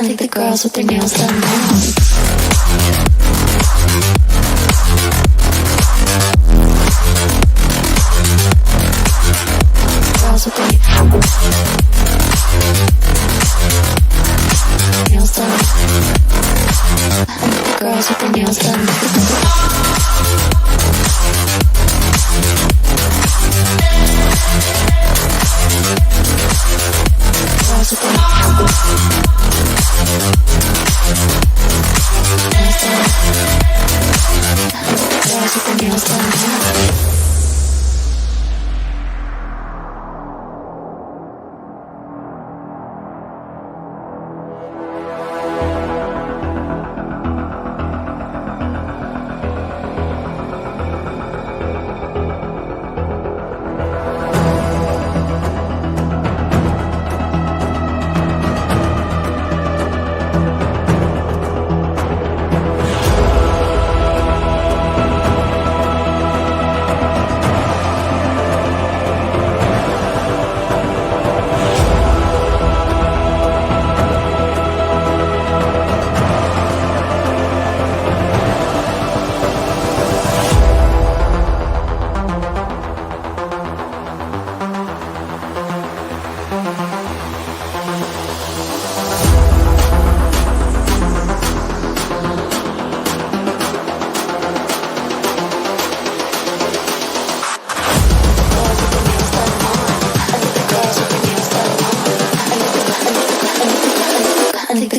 think the girls with their nails done now. Girls with their nails done. I think the girls with their nails done. Girls with their nails done. Girls with their nails done now.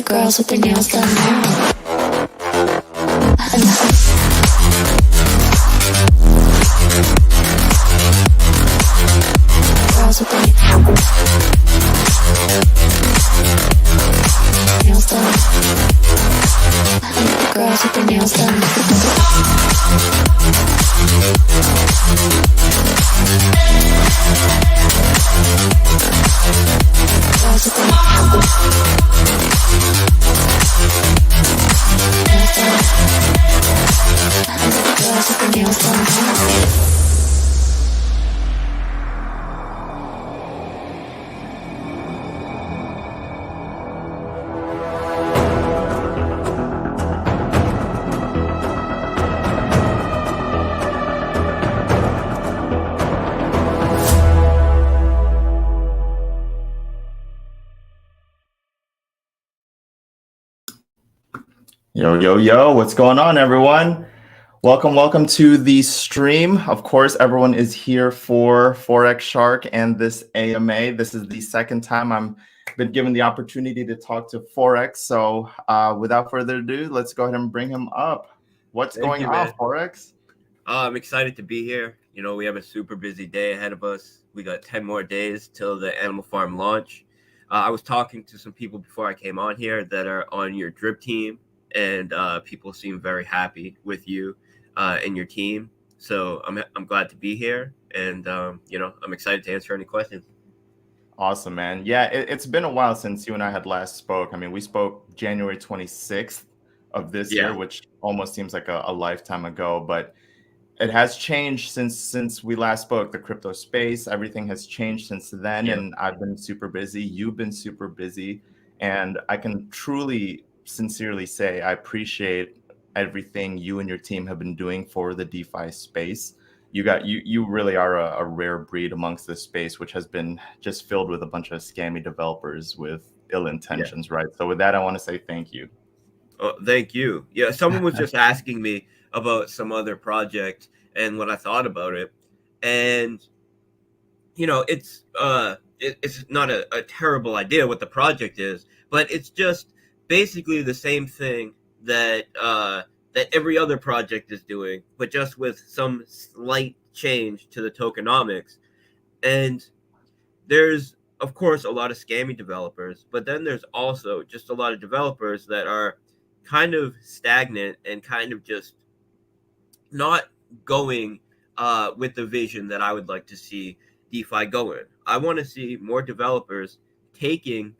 Girls with their nails done. I think the girls with their nails done. Girls with their nails done. Yo, what's going on, everyone? Welcome to the stream. Of course, everyone is here for Forex Shark and this AMA. This is the second time I've been given the opportunity to talk to Forex. So without further ado, let's go ahead and bring him up. What's going on, Forex? I'm excited to be here. You know, we have a super busy day ahead of us. We got 10 more days till the Animal Farm launch. I was talking to some people before I came on here that are on your drip team, and people seem very happy with you and your team. So I'm glad to be here, and you know, I'm excited to answer any questions. Awesome, man. Yeah, it's been a while since you and I had last spoke. I mean, we spoke January 26th of this year, which almost seems like a lifetime ago, but it has changed since we last spoke. The crypto space, everything has changed since then, and I've been super busy. You've been super busy, and I can truly, sincerely say I appreciate everything you and your team have been doing for the DeFi space. You really are a rare breed amongst this space, which has been just filled with a bunch of scammy developers with ill intentions, right? So with that, I want to say thank you. Oh, thank you. Yeah, someone was just asking me about some other project and what I thought about it, and you know, it's not a terrible idea what the project is, but it's just basically the same thing that that every other project is doing, but just with some slight change to the tokenomics. And there's, of course, a lot of scammy developers, but then there's also just a lot of developers that are kind of stagnant and kind of just not going with the vision that I would like to see DeFi going. I want to see more developers taking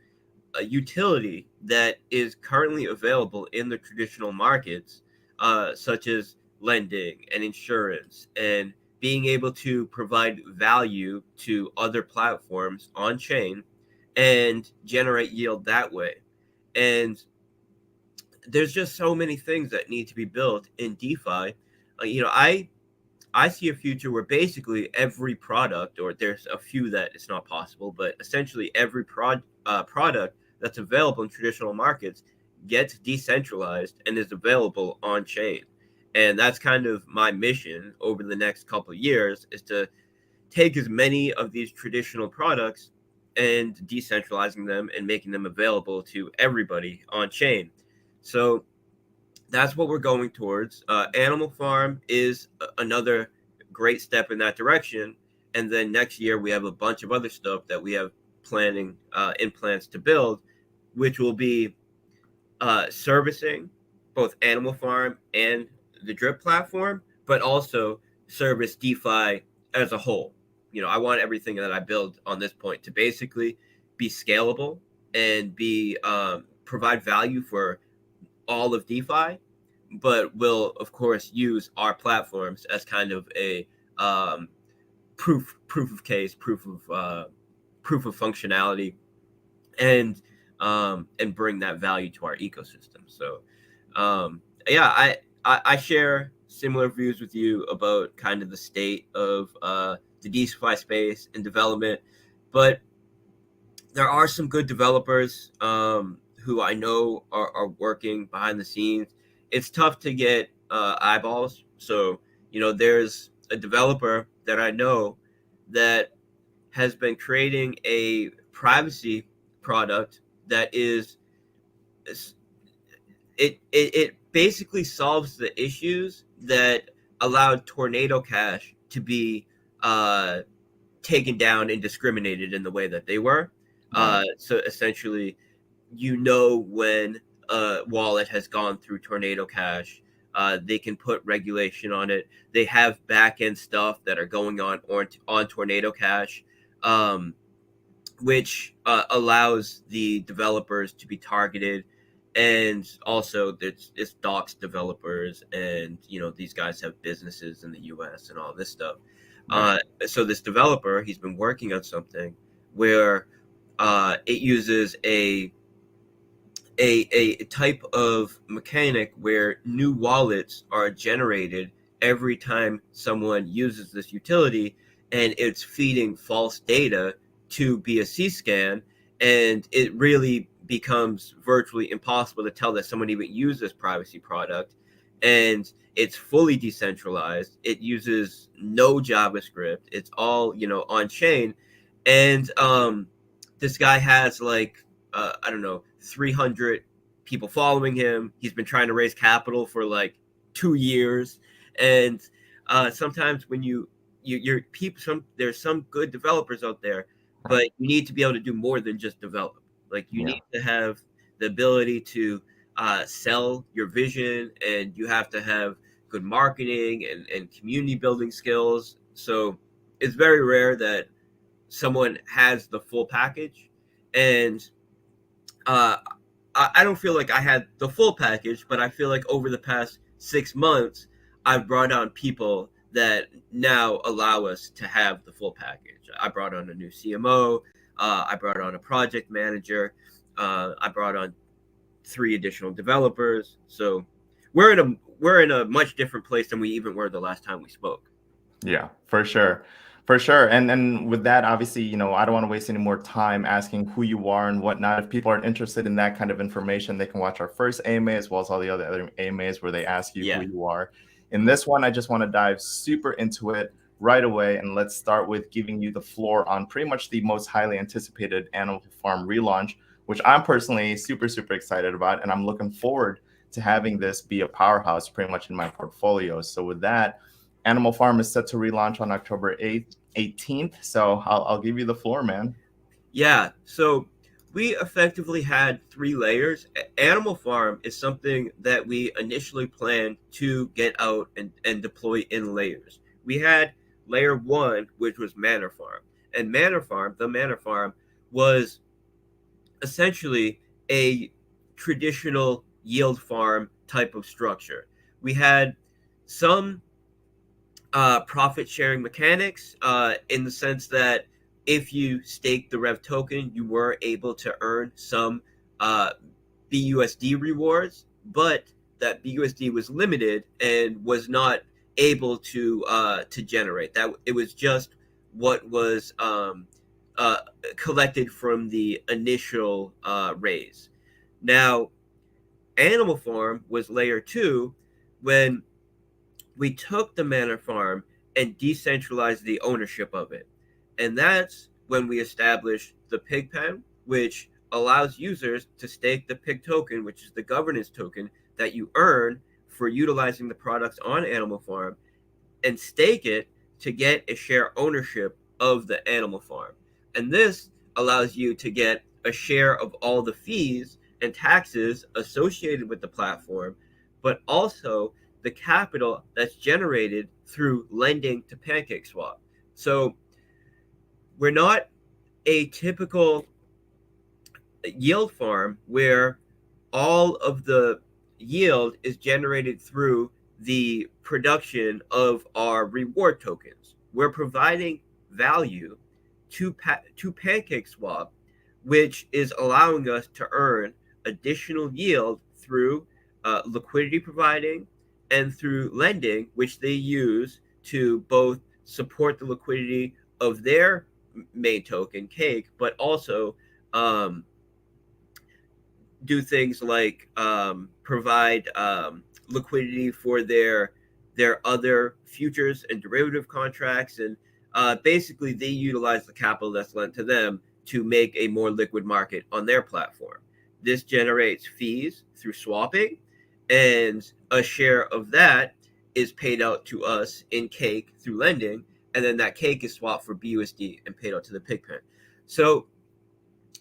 a utility that is currently available in the traditional markets, such as lending and insurance, and being able to provide value to other platforms on chain and generate yield that way. And there's just so many things that need to be built in DeFi. I see a future where basically every product, or there's a few that it's not possible, but essentially every product that's available in traditional markets gets decentralized and is available on chain. And that's kind of my mission over the next couple of years, is to take as many of these traditional products and decentralizing them and making them available to everybody on chain. So that's what we're going towards. Animal Farm is another great step in that direction. And then next year we have a bunch of other stuff that we have in plans to build, which will be servicing both Animal Farm and the Drip platform, but also service DeFi as a whole. I want everything that I build on this point to basically be scalable and be provide value for all of DeFi, but will of course use our platforms as kind of a proof of case, proof of functionality, and bring that value to our ecosystem. So I share similar views with you about kind of the state of the DeFi space and development, but there are some good developers who I know are working behind the scenes. It's tough to get eyeballs. So, there's a developer that I know that has been creating a privacy product that it basically solves the issues that allowed Tornado Cash to be taken down and discriminated in the way that they were. So essentially, when a wallet has gone through Tornado Cash, they can put regulation on it. They have back-end stuff that are going on Tornado Cash, which allows the developers to be targeted. And also it's docs developers, and these guys have businesses in the US and all this stuff. So this developer, he's been working on something where it uses a type of mechanic where new wallets are generated every time someone uses this utility, and it's feeding false data to BSC scan, and it really becomes virtually impossible to tell that someone even used this privacy product. And it's fully decentralized. It uses no JavaScript. It's all on chain. And this guy has 300 people following him. He's been trying to raise capital for 2 years. And sometimes when you're people, there's some good developers out there, but you need to be able to do more than just develop. You need to have the ability to sell your vision, and you have to have good marketing and community building skills. So it's very rare that someone has the full package. And I don't feel like I had the full package, but I feel like over the past 6 months, I've brought on people that now allow us to have the full package. I brought on a new CMO. I brought on a project manager. I brought on 3 additional developers. So we're in a much different place than we even were the last time we spoke. Yeah, for sure. And with that, obviously, I don't want to waste any more time asking who you are and whatnot. If people are interested in that kind of information, they can watch our first AMA as well as all the other AMAs where they ask you who you are. In this one, I just want to dive super into it right away. And let's start with giving you the floor on pretty much the most highly anticipated Animal Farm relaunch, which I'm personally super, super excited about. And I'm looking forward to having this be a powerhouse pretty much in my portfolio. So with that, Animal Farm is set to relaunch on October 18th. So I'll give you the floor, man. Yeah. So we effectively had 3 layers. Animal Farm is something that we initially planned to get out and deploy in layers. We had layer 1, which was Manor Farm. And the Manor Farm was essentially a traditional yield farm type of structure. We had some profit sharing mechanics in the sense that if you stake the Rev token, you were able to earn some BUSD rewards, but that BUSD was limited and was not able to generate that. It was just what was collected from the initial raise. Now, Animal Farm was layer 2 when we took the Manor Farm and decentralized the ownership of it. And that's when we established the pig pen, which allows users to stake the pig token, which is the governance token that you earn for utilizing the products on Animal Farm, and stake it to get a share ownership of the Animal Farm. And this allows you to get a share of all the fees and taxes associated with the platform, but also the capital that's generated through lending to PancakeSwap. So we're not a typical yield farm where all of the yield is generated through the production of our reward tokens. We're providing value to PancakeSwap, which is allowing us to earn additional yield through liquidity providing and through lending, which they use to both support the liquidity of their main token, Cake, but also do things like provide liquidity for their other futures and derivative contracts. And basically, they utilize the capital that's lent to them to make a more liquid market on their platform. This generates fees through swapping, and a share of that is paid out to us in Cake through lending, and then that Cake is swapped for BUSD and paid out to the pigpen. So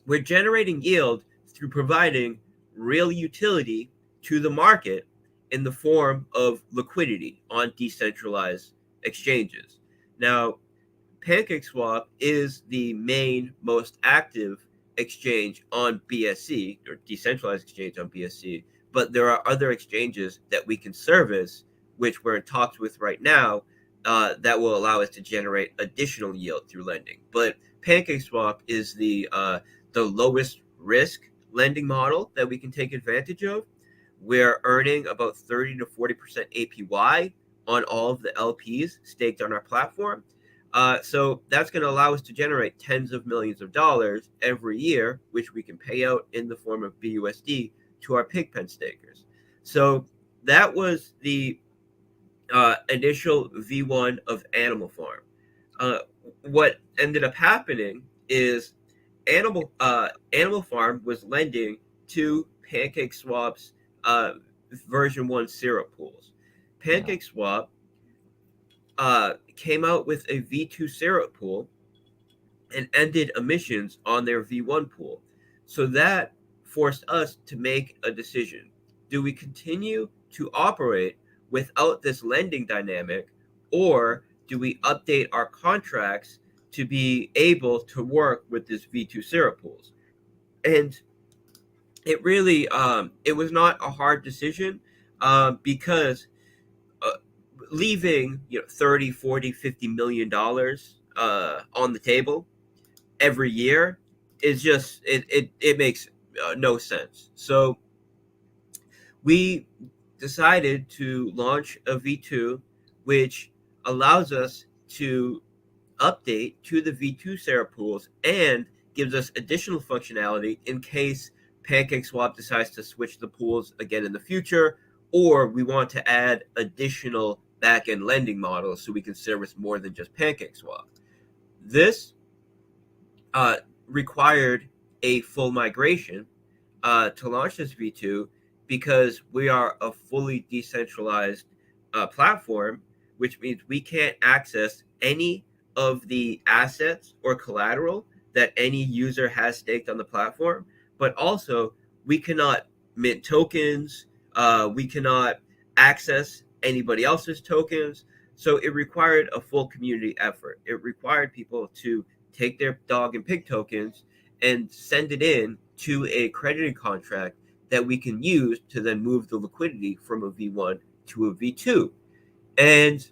we're generating yield through providing real utility to the market in the form of liquidity on decentralized exchanges. Now, PancakeSwap is the main, most active exchange on BSC, or decentralized exchange on BSC, but there are other exchanges that we can service, which we're in talks with right now, that will allow us to generate additional yield through lending. But PancakeSwap is the lowest risk lending model that we can take advantage of. We're earning about 30 to 40% APY on all of the LPs staked on our platform. So that's going to allow us to generate tens of millions of dollars every year, which we can pay out in the form of BUSD to our pigpen stakers. So that was the initial V1 of Animal Farm. What ended up happening is Animal Farm was lending to PancakeSwap's version 1 syrup pools. PancakeSwap came out with a V2 syrup pool and ended emissions on their V1 pool. So that forced us to make a decision. Do we continue to operate without this lending dynamic, or do we update our contracts to be able to work with this V2 syrup pools? And it really, it was not a hard decision because leaving 30, 40, 50 million dollars on the table every year is just, it makes no sense. So we decided to launch a V2, which allows us to update to the V2 syrup pools and gives us additional functionality in case PancakeSwap decides to switch the pools again in the future, or we want to add additional back-end lending models so we can service more than just PancakeSwap. This required a full migration to launch this V2 because we are a fully decentralized platform, which means we can't access any of the assets or collateral that any user has staked on the platform, but also we cannot mint tokens, we cannot access anybody else's tokens. So it required a full community effort. It required people to take their dog and pig tokens and send it in to a crediting contract that we can use to then move the liquidity from a V1 to a V2. And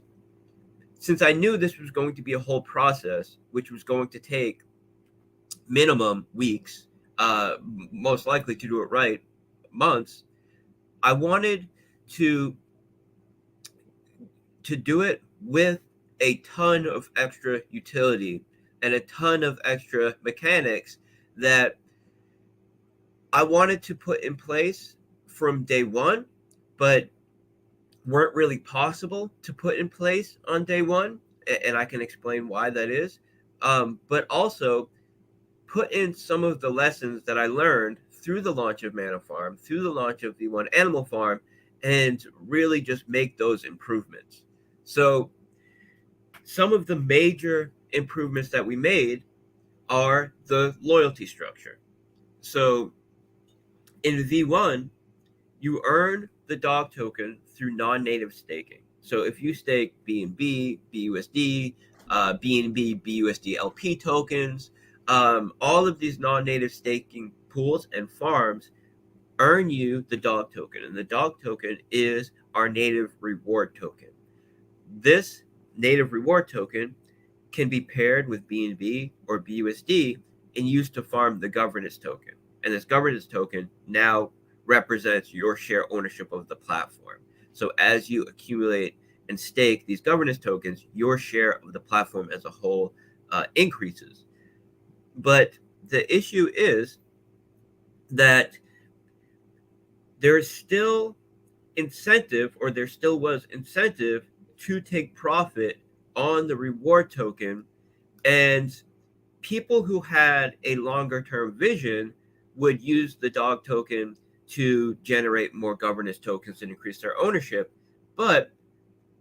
since I knew this was going to be a whole process, which was going to take minimum weeks, most likely to do it right, months, I wanted to do it with a ton of extra utility and a ton of extra mechanics that I wanted to put in place from day one, but weren't really possible to put in place on day one. And I can explain why that is. But also put in some of the lessons that I learned through the launch of Mana Farm, through the launch of V1 Animal Farm, and really just make those improvements. So some of the major improvements that we made are the loyalty structure. So in V1, you earn the dog token through non-native staking. So if you stake BNB, BUSD, BNB, BUSD LP tokens, all of these non-native staking pools and farms earn you the dog token. And the dog token is our native reward token. This native reward token can be paired with BNB or BUSD and used to farm the governance token. And this governance token now represents your share ownership of the platform. So as you accumulate and stake these governance tokens, your share of the platform as a whole increases. But the issue is that there's still incentive, or there still was incentive, to take profit on the reward token. And people who had a longer term vision would use the dog token to generate more governance tokens and increase their ownership. But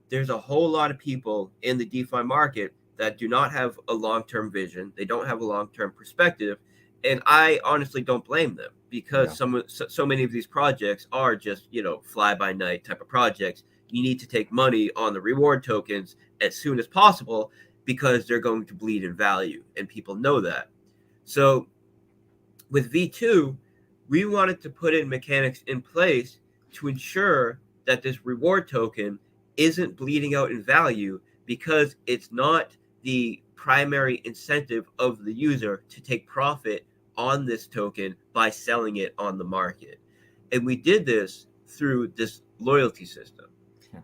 there's a whole lot of people in the DeFi market that do not have a long-term vision. They don't have a long-term perspective. And I honestly don't blame them, because so many of these projects are just, fly by night type of projects. You need to take money on the reward tokens as soon as possible because they're going to bleed in value, and people know that. So with V2, we wanted to put in mechanics in place to ensure that this reward token isn't bleeding out in value, because it's not the primary incentive of the user to take profit on this token by selling it on the market. And we did this through this loyalty system.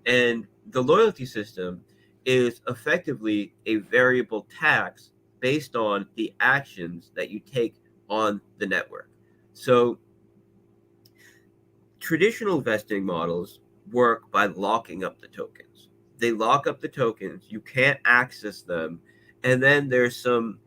And the loyalty system is effectively a variable tax based on the actions that you take on the network. So traditional vesting models work by locking up the tokens. They lock up the tokens, you can't access them, and then there's some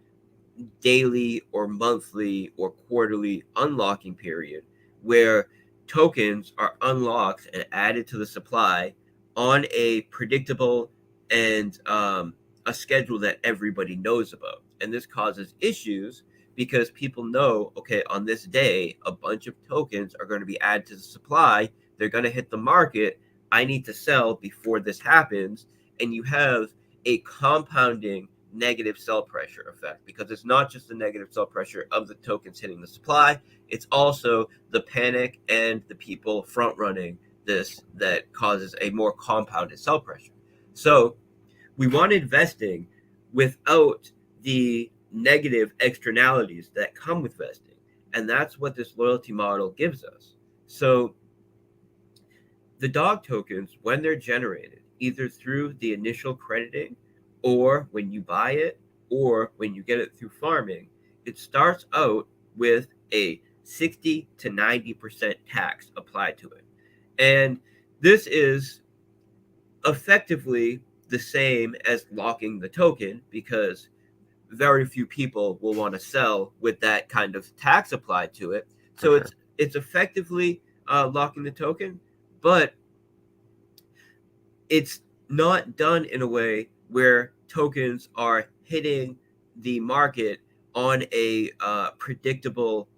daily or monthly or quarterly unlocking period where tokens are unlocked and added to the supply on a predictable and a schedule that everybody knows about. And this causes issues because people know, okay, on this day, a bunch of tokens are going to be added to the supply. They're going to hit the market. I need to sell before this happens. And you have a compounding negative sell pressure effect, because it's not just the negative sell pressure of the tokens hitting the supply. It's also the panic and the people front running this that causes a more compounded sell pressure. So we wanted vesting without the negative externalities that come with vesting. And that's what this loyalty model gives us. So the dog tokens, when they're generated, either through the initial crediting, or when you buy it, or when you get it through farming, it starts out with a 60 to 90% tax applied to it. And this is effectively the same as locking the token, because very few people will want to sell with that kind of tax applied to it. So it's effectively locking the token, but it's not done in a way where tokens are hitting the market on a predictable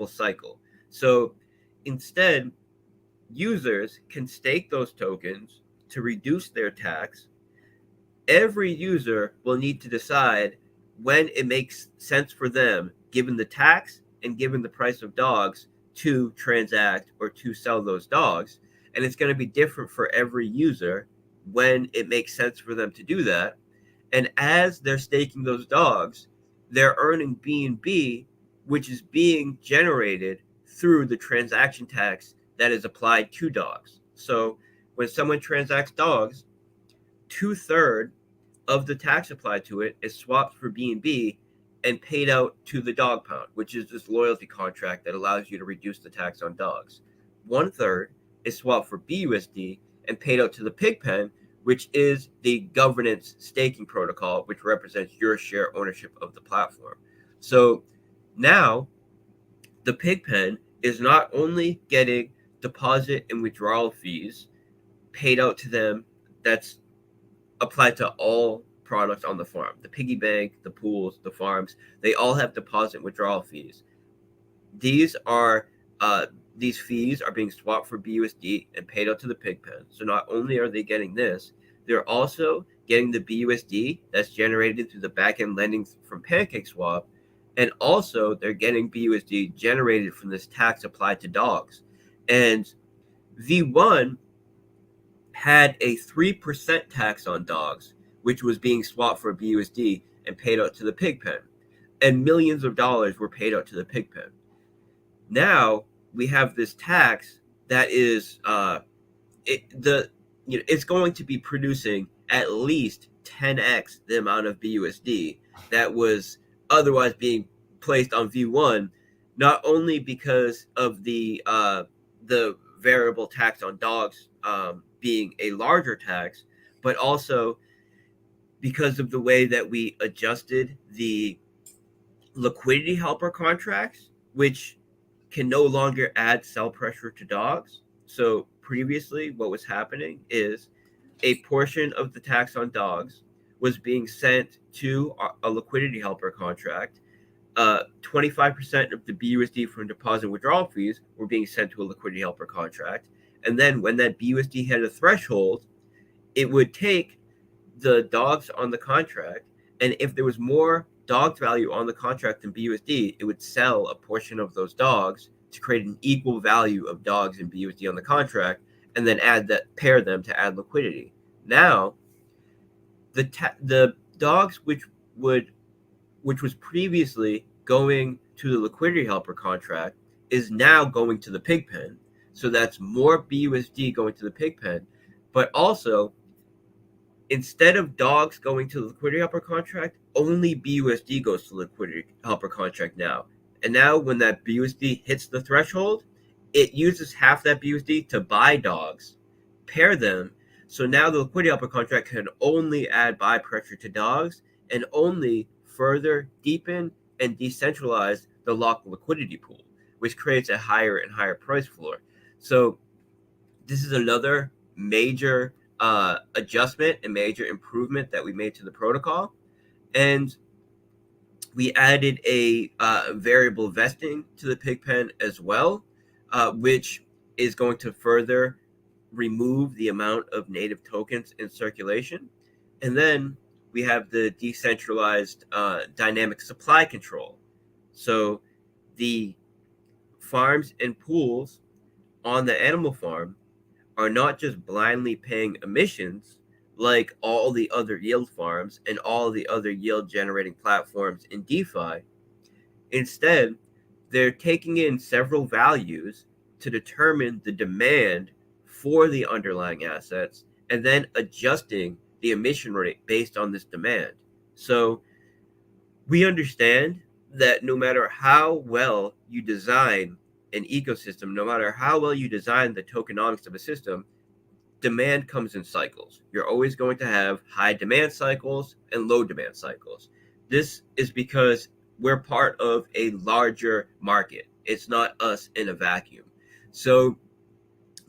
cycle. So instead, users can stake those tokens to reduce their tax. Every user will need to decide when it makes sense for them, given the tax and given the price of dogs, to transact or to sell those dogs. And it's going to be different for every user when it makes sense for them to do that. And as they're staking those dogs, they're earning BNB, which is being generated through the transaction tax that is applied to dogs. So when someone transacts dogs, 2/3 of the tax applied to it is swapped for BNB and paid out to the dog pound, which is this loyalty contract that allows you to reduce the tax on dogs. 1/3 is swapped for BUSD and paid out to the pig pen, which is the governance staking protocol, which represents your share ownership of the platform. So now the pig pen is not only getting deposit and withdrawal fees paid out to them that's applied to all products on the farm. The piggy bank, the pools, the farms, they all have deposit and withdrawal fees. These fees are being swapped for BUSD and paid out to the pig pen. So not only are they getting this, they're also getting the BUSD that's generated through the backend lending from Pancake Swap, and also they're getting BUSD generated from this tax applied to dogs. And V1 had a 3% tax on dogs, which was being swapped for BUSD and paid out to the pig pen. And millions of dollars were paid out to the pig pen. Now we have this tax that is it's going to be producing at least 10x the amount of BUSD that was otherwise being placed on V1, not only because of the variable tax on dogs being a larger tax, but also because of the way that we adjusted the liquidity helper contracts, which can no longer add sell pressure to dogs. So previously what was happening is a portion of the tax on dogs was being sent to a liquidity helper contract. 25% of the BUSD from deposit withdrawal fees were being sent to a liquidity helper contract. And then when that BUSD had a threshold, it would take the dogs on the contract, and if there was more dog value on the contract than BUSD, it would sell a portion of those dogs to create an equal value of dogs and BUSD on the contract, and then pair them to add liquidity. Now, the dogs which was previously going to the liquidity helper contract is now going to the pig pen. So that's more BUSD going to the pig pen, but also instead of dogs going to the liquidity helper contract, only BUSD goes to the liquidity helper contract now. And now when that BUSD hits the threshold, it uses half that BUSD to buy dogs, pair them. So now the liquidity helper contract can only add buy pressure to dogs and only further deepen and decentralize the locked liquidity pool, which creates a higher and higher price floor. So this is another major adjustment and major improvement that we made to the protocol. And we added a variable vesting to the pig pen as well, which is going to further remove the amount of native tokens in circulation. And then we have the decentralized dynamic supply control. So the farms and pools on the animal farm are not just blindly paying emissions like all the other yield farms and all the other yield generating platforms in DeFi. Instead, they're taking in several values to determine the demand for the underlying assets and then adjusting the emission rate based on this demand. So we understand that no matter how well you design an ecosystem, no matter how well you design the tokenomics of a system, demand comes in cycles. You're always going to have high demand cycles and low demand cycles. This is because we're part of a larger market. It's not us in a vacuum. So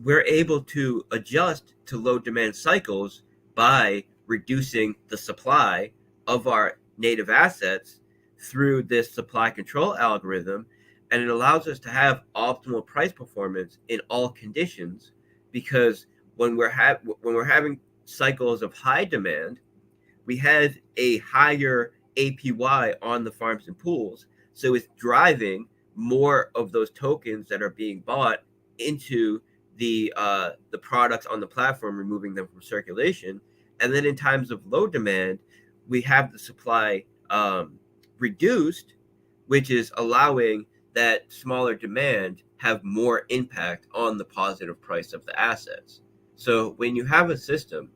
we're able to adjust to low demand cycles by reducing the supply of our native assets through this supply control algorithm. And it allows us to have optimal price performance in all conditions, because when we're having cycles of high demand, we have a higher APY on the farms and pools. So it's driving more of those tokens that are being bought into the products on the platform, removing them from circulation. And then in times of low demand, we have the supply reduced, which is allowing that smaller demand have more impact on the positive price of the assets. So when you have a system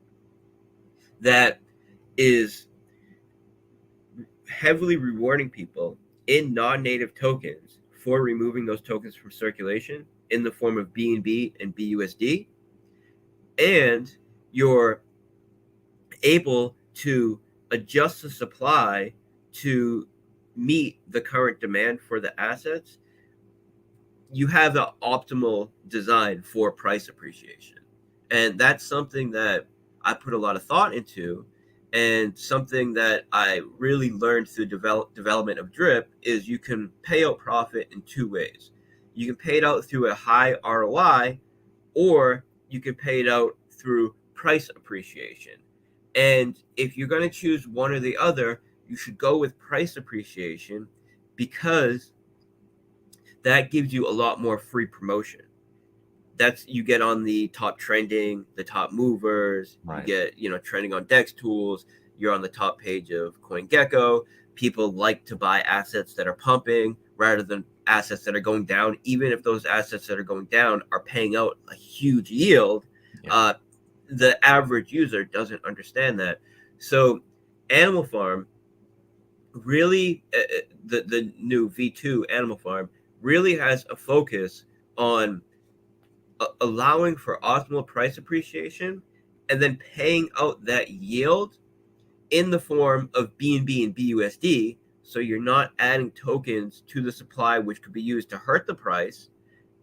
that is heavily rewarding people in non-native tokens for removing those tokens from circulation in the form of BNB and BUSD, and you're able to adjust the supply to meet the current demand for the assets, you have the optimal design for price appreciation. And that's something that I put a lot of thought into, and something that I really learned through development of Drip is you can pay out profit in two ways. You can pay it out through a high ROI, or you can pay it out through price appreciation. And if you're going to choose one or the other, you should go with price appreciation, because that gives you a lot more free promotion. That's, you get on the top trending, the top movers, Right. you get, trending on DEX tools, you're on the top page of CoinGecko. People like to buy assets that are pumping rather than assets that are going down, even if those assets that are going down are paying out a huge yield. Yeah. The average user doesn't understand that. So Animal Farm really, the new V2 Animal Farm really has a focus on allowing for optimal price appreciation and then paying out that yield in the form of BNB and BUSD. So you're not adding tokens to the supply, which could be used to hurt the price.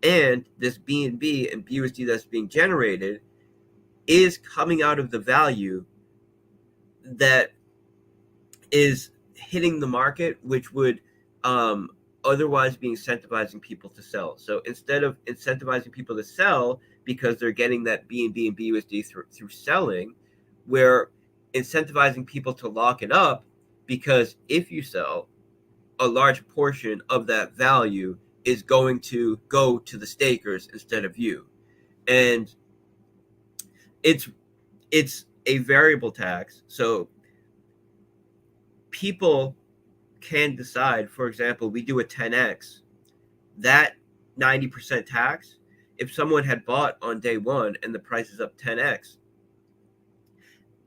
And this BNB and BUSD that's being generated is coming out of the value that is hitting the market, which would otherwise be incentivizing people to sell. So instead of incentivizing people to sell because they're getting that BNB and BUSD through selling, we're incentivizing people to lock it up, because if you sell, a large portion of that value is going to go to the stakers instead of you. And it's a variable tax. So people can decide, for example, we do a 10x, that 90% tax, if someone had bought on day one and the price is up 10x,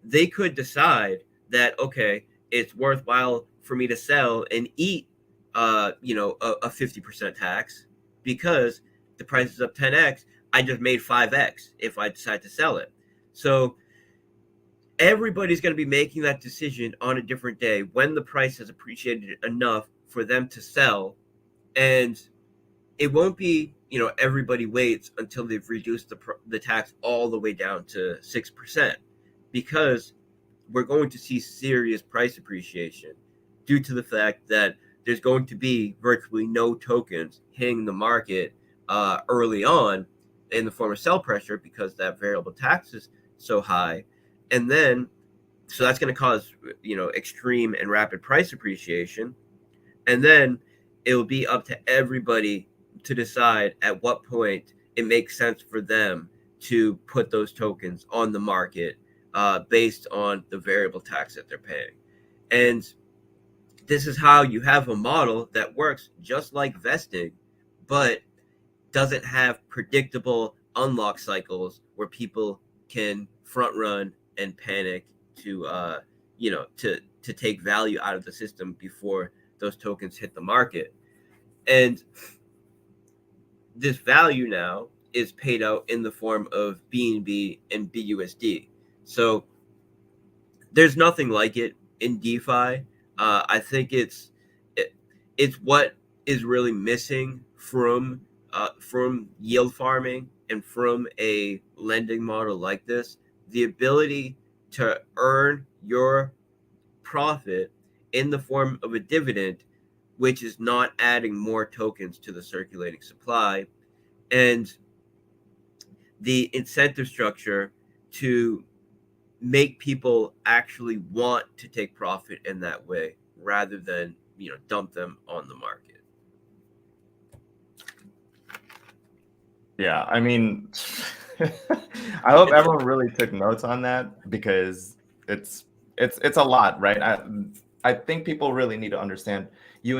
they could decide that, okay, it's worthwhile for me to sell and eat a 50% tax, because the price is up 10x, I just made 5x if I decide to sell it. So everybody's going to be making that decision on a different day when the price has appreciated enough for them to sell. And it won't be, everybody waits until they've reduced the tax all the way down to 6%, because we're going to see serious price appreciation due to the fact that there's going to be virtually no tokens hitting the market early on in the form of sell pressure, because that variable tax is so high. And then, so that's going to cause, extreme and rapid price appreciation. And then it will be up to everybody to decide at what point it makes sense for them to put those tokens on the market based on the variable tax that they're paying. And this is how you have a model that works just like vesting, but doesn't have predictable unlock cycles where people can front run and panic to take value out of the system before those tokens hit the market. And this value now is paid out in the form of BNB and BUSD. So there's nothing like it in DeFi. I think it's what is really missing from yield farming and from a lending model like this, the ability to earn your profit in the form of a dividend, which is not adding more tokens to the circulating supply, and the incentive structure to make people actually want to take profit in that way rather than dump them on the market. Yeah, I mean, I hope everyone really took notes on that, because it's a lot, right? I think people really need to understand. You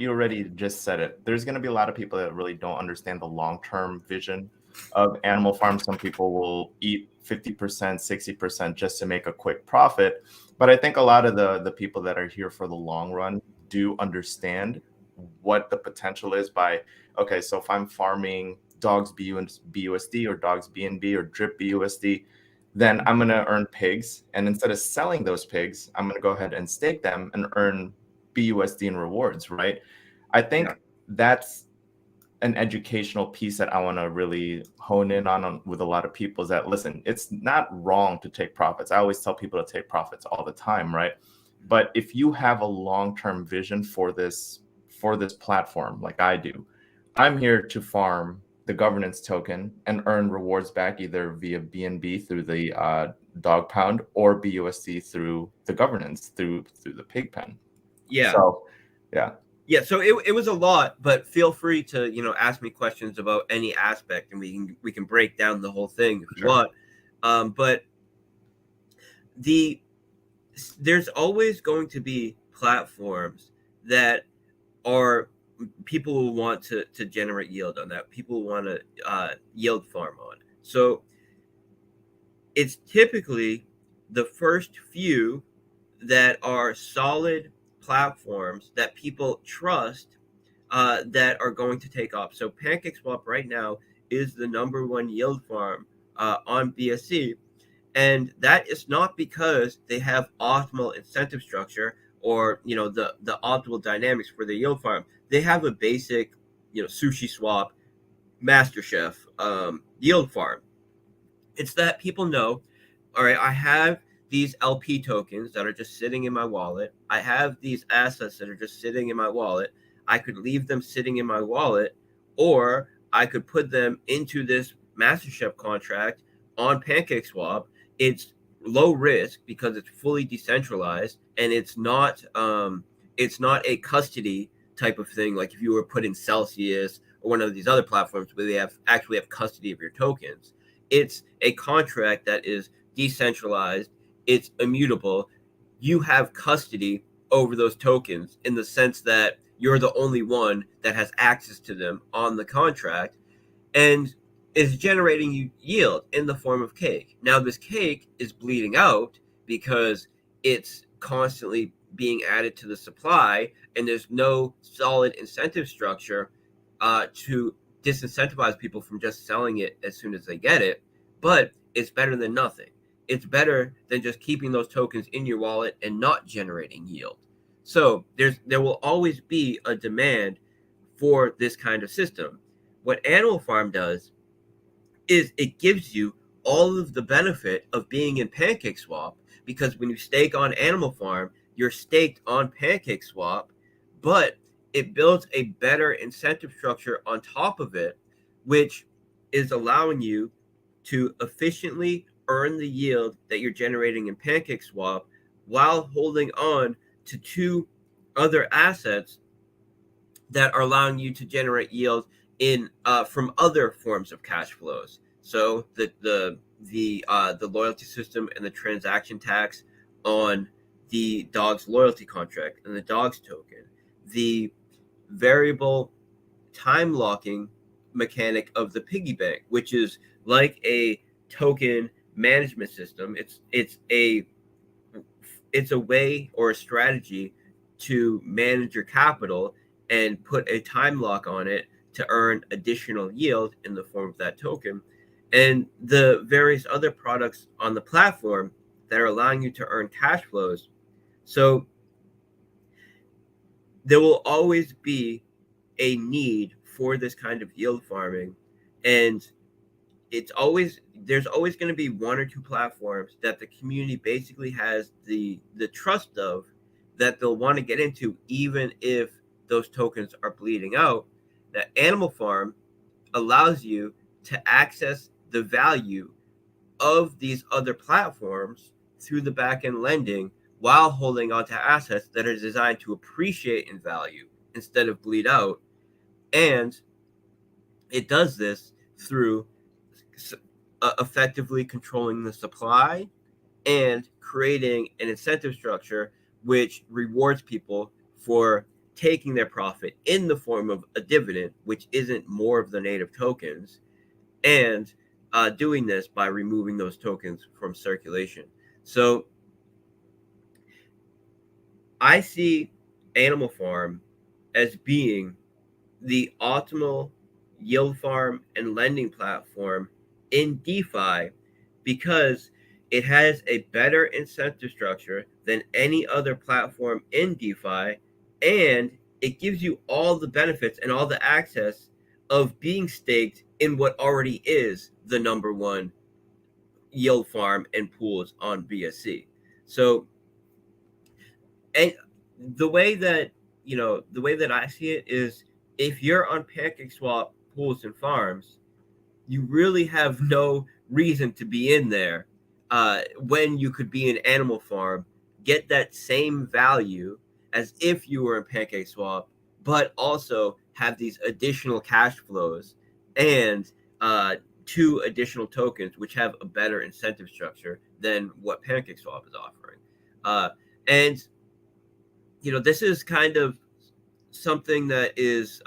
already just said it. There's going to be a lot of people that really don't understand the long-term vision of animal farms. Some people will eat 50%, 60% just to make a quick profit. But I think a lot of the people that are here for the long run do understand what the potential is by, okay, so if I'm farming dogs BUSD or dogs BNB or drip BUSD, then I'm going to earn pigs. And instead of selling those pigs, I'm going to go ahead and stake them and earn BUSD in rewards, right? I think that's an educational piece that I want to really hone in on with a lot of people is that, listen, it's not wrong to take profits. I always tell people to take profits all the time, right? But if you have a long-term vision for this platform, like I do, I'm here to farm the governance token and earn rewards back either via BNB through the dog pound or BUSD through the governance through the pig pen. Yeah. So, yeah. Yeah, so it was a lot, but feel free to, you know, ask me questions about any aspect, and we can break down the whole thing if you want. But there's always going to be platforms that are people will want to generate yield on that. People want to yield farm on. So it's typically the first few that are solid platforms that people trust that are going to take off. So PancakeSwap right now is the #1 yield farm on BSC. And that is not because they have optimal incentive structure or, you know, the optimal dynamics for the yield farm. They have a basic, you know, sushi swap, MasterChef yield farm. It's that people know, all right, I have these LP tokens that are just sitting in my wallet. I have these assets that are just sitting in my wallet. I could leave them sitting in my wallet, or I could put them into this MasterChef contract on PancakeSwap. It's low risk because it's fully decentralized, and it's not a custody type of thing like if you were put in Celsius or one of these other platforms where they actually have custody of your tokens. It's a contract that is decentralized. It's immutable. You have custody over those tokens in the sense that you're the only one that has access to them on the contract, and is generating you yield in the form of cake. Now, this cake is bleeding out because it's constantly being added to the supply, and there's no solid incentive structure to disincentivize people from just selling it as soon as they get it. But it's better than nothing. It's better than just keeping those tokens in your wallet and not generating yield. So there will always be a demand for this kind of system. What Animal Farm does is it gives you all of the benefit of being in PancakeSwap, because when you stake on Animal Farm, you're staked on PancakeSwap, but it builds a better incentive structure on top of it, which is allowing you to efficiently earn the yield that you're generating in PancakeSwap while holding on to two other assets that are allowing you to generate yield in from other forms of cash flows. So the loyalty system and the transaction tax on the dog's loyalty contract and the dog's token, the variable time locking mechanic of the piggy bank, which is like a token management system. It's a way or a strategy to manage your capital and put a time lock on it to earn additional yield in the form of that token, and the various other products on the platform that are allowing you to earn cash flows. So there will always be a need for this kind of yield farming, and there's always going to be one or two platforms that the community basically has the trust of, that they'll want to get into even if those tokens are bleeding out. That Animal Farm allows you to access the value of these other platforms through the back-end lending while holding on to assets that are designed to appreciate in value instead of bleed out. And it does this through effectively controlling the supply and creating an incentive structure which rewards people for taking their profit in the form of a dividend, which isn't more of the native tokens, and doing this by removing those tokens from circulation. So I see Animal Farm as being the optimal yield farm and lending platform in DeFi because it has a better incentive structure than any other platform in DeFi, and it gives you all the benefits and all the access of being staked in what already is the number one yield farm and pools on BSC. So, and the way that I see it is, if you're on PancakeSwap pools and farms, you really have no reason to be in there when you could be an Animal Farm, get that same value as if you were in PancakeSwap, but also have these additional cash flows and 2 additional tokens, which have a better incentive structure than what PancakeSwap is offering. And this is kind of something that is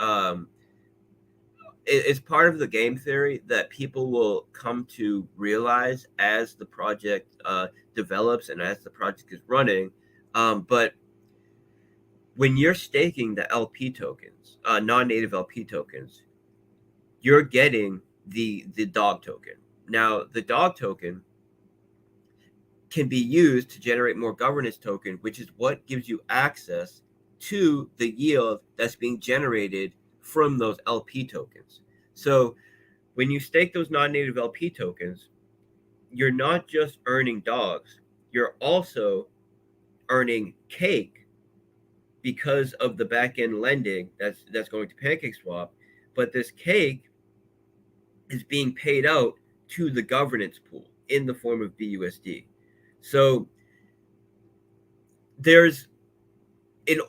it's part of the game theory that people will come to realize as the project develops and as the project is running. But when you're staking the LP tokens, non-native LP tokens, you're getting the dog token. Now, the dog token can be used to generate more governance token, which is what gives you access to the yield that's being generated from those LP tokens. So when you stake those non-native LP tokens, you're not just earning dogs, you're also earning cake because of the back-end lending that's going to PancakeSwap. But this cake is being paid out to the governance pool in the form of BUSD. So there's in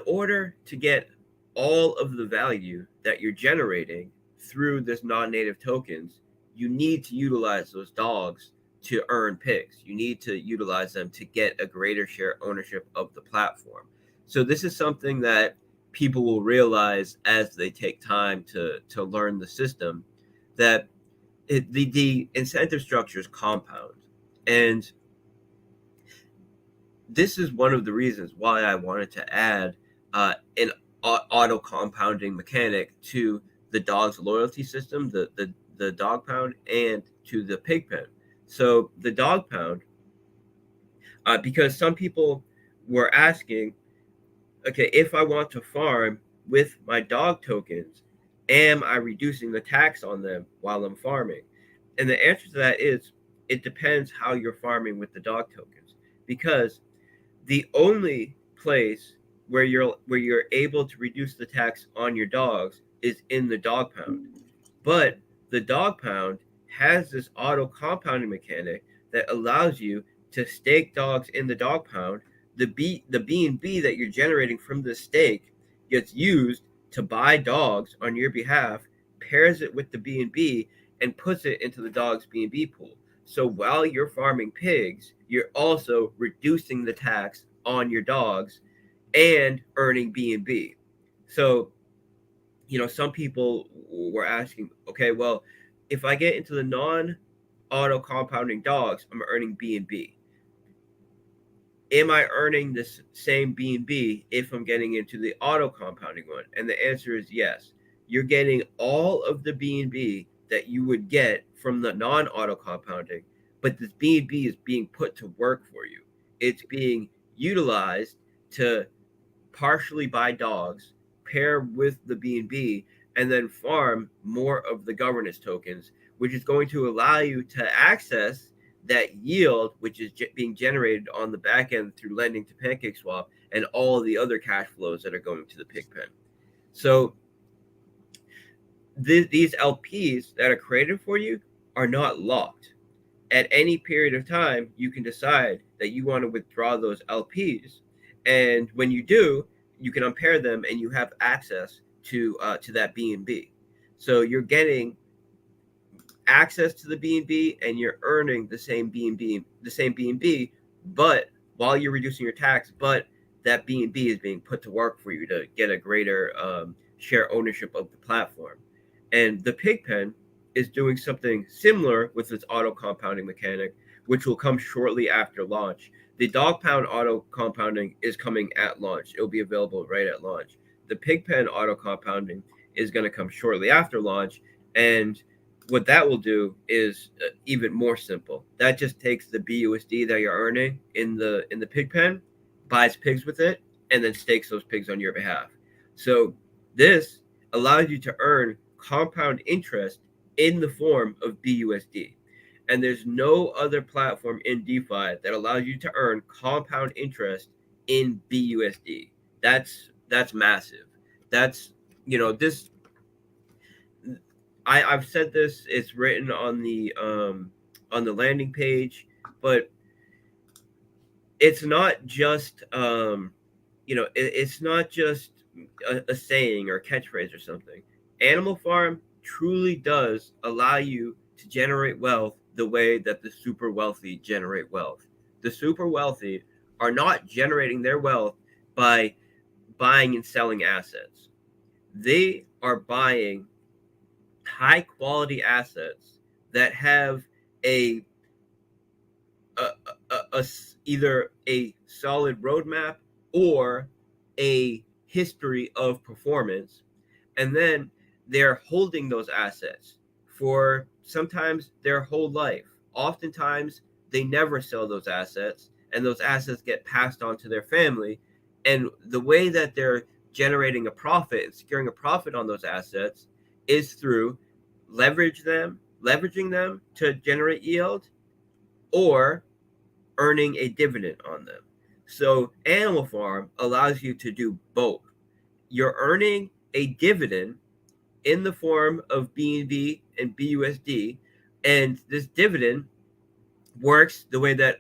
order to get all of the value that you're generating through this non-native tokens, you need to utilize those dogs to earn pigs. You need to utilize them to get a greater share ownership of the platform. So this is something that people will realize as they take time to learn the system, that the incentive structures compound. And this is one of the reasons why I wanted to add an auto compounding mechanic to the dog's loyalty system, the dog pound, and to the pig pen. So the dog pound, because some people were asking, okay, if I want to farm with my dog tokens, am I reducing the tax on them while I'm farming? And the answer to that is, it depends how you're farming with the dog tokens, because the only place where you're able to reduce the tax on your dogs is in the dog pound. But the dog pound has this auto compounding mechanic that allows you to stake dogs in the dog pound. The BNB that you're generating from the stake gets used to buy dogs on your behalf, pairs it with the BNB, and puts it into the dog's BNB pool. So while you're farming pigs, you're also reducing the tax on your dogs and earning BNB. So, some people were asking, okay, well, if I get into the non-auto compounding dogs, I'm earning BNB. Am I earning this same BNB if I'm getting into the auto compounding one? And the answer is yes. You're getting all of the BNB that you would get from the non-auto compounding, but this BNB is being put to work for you. It's being utilized to partially buy dogs, pair with the BNB, and then farm more of the governance tokens, which is going to allow you to access that yield, which is being generated on the back end through lending to PancakeSwap and all the other cash flows that are going to the pig pen. So these LPs that are created for you are not locked. At any period of time, you can decide that you want to withdraw those LPs. And when you do, you can unpair them and you have access to that BNB. So you're getting access to the BNB and you're earning the same BNB, but while you're reducing your tax, but that BNB is being put to work for you to get a greater share ownership of the platform. And the Pigpen is doing something similar with its auto compounding mechanic, which will come shortly after launch. The dog pound auto compounding is coming at launch. It'll be available right at launch. The Pigpen auto compounding is going to come shortly after launch. And what that will do is even more simple. That just takes the BUSD that you're earning in the Pigpen, buys pigs with it, and then stakes those pigs on your behalf. So this allows you to earn compound interest in the form of BUSD. And there's no other platform in DeFi that allows you to earn compound interest in BUSD. That's massive. That's, this, I've said this, it's written on the landing page, but it's not just it's not just a saying or catchphrase or something. Animal Farm truly does allow you to generate wealth the way that the super wealthy generate wealth. The super wealthy are not generating their wealth by buying and selling assets. They are buying high quality assets that have either a solid roadmap or a history of performance, and then they're holding those assets for sometimes their whole life. Oftentimes they never sell those assets, and those assets get passed on to their family. And the way that they're generating a profit and securing a profit on those assets is through leveraging them to generate yield, or earning a dividend on them. So Animal Farm allows you to do both. You're earning a dividend in the form of BNB and BUSD, and this dividend works the way that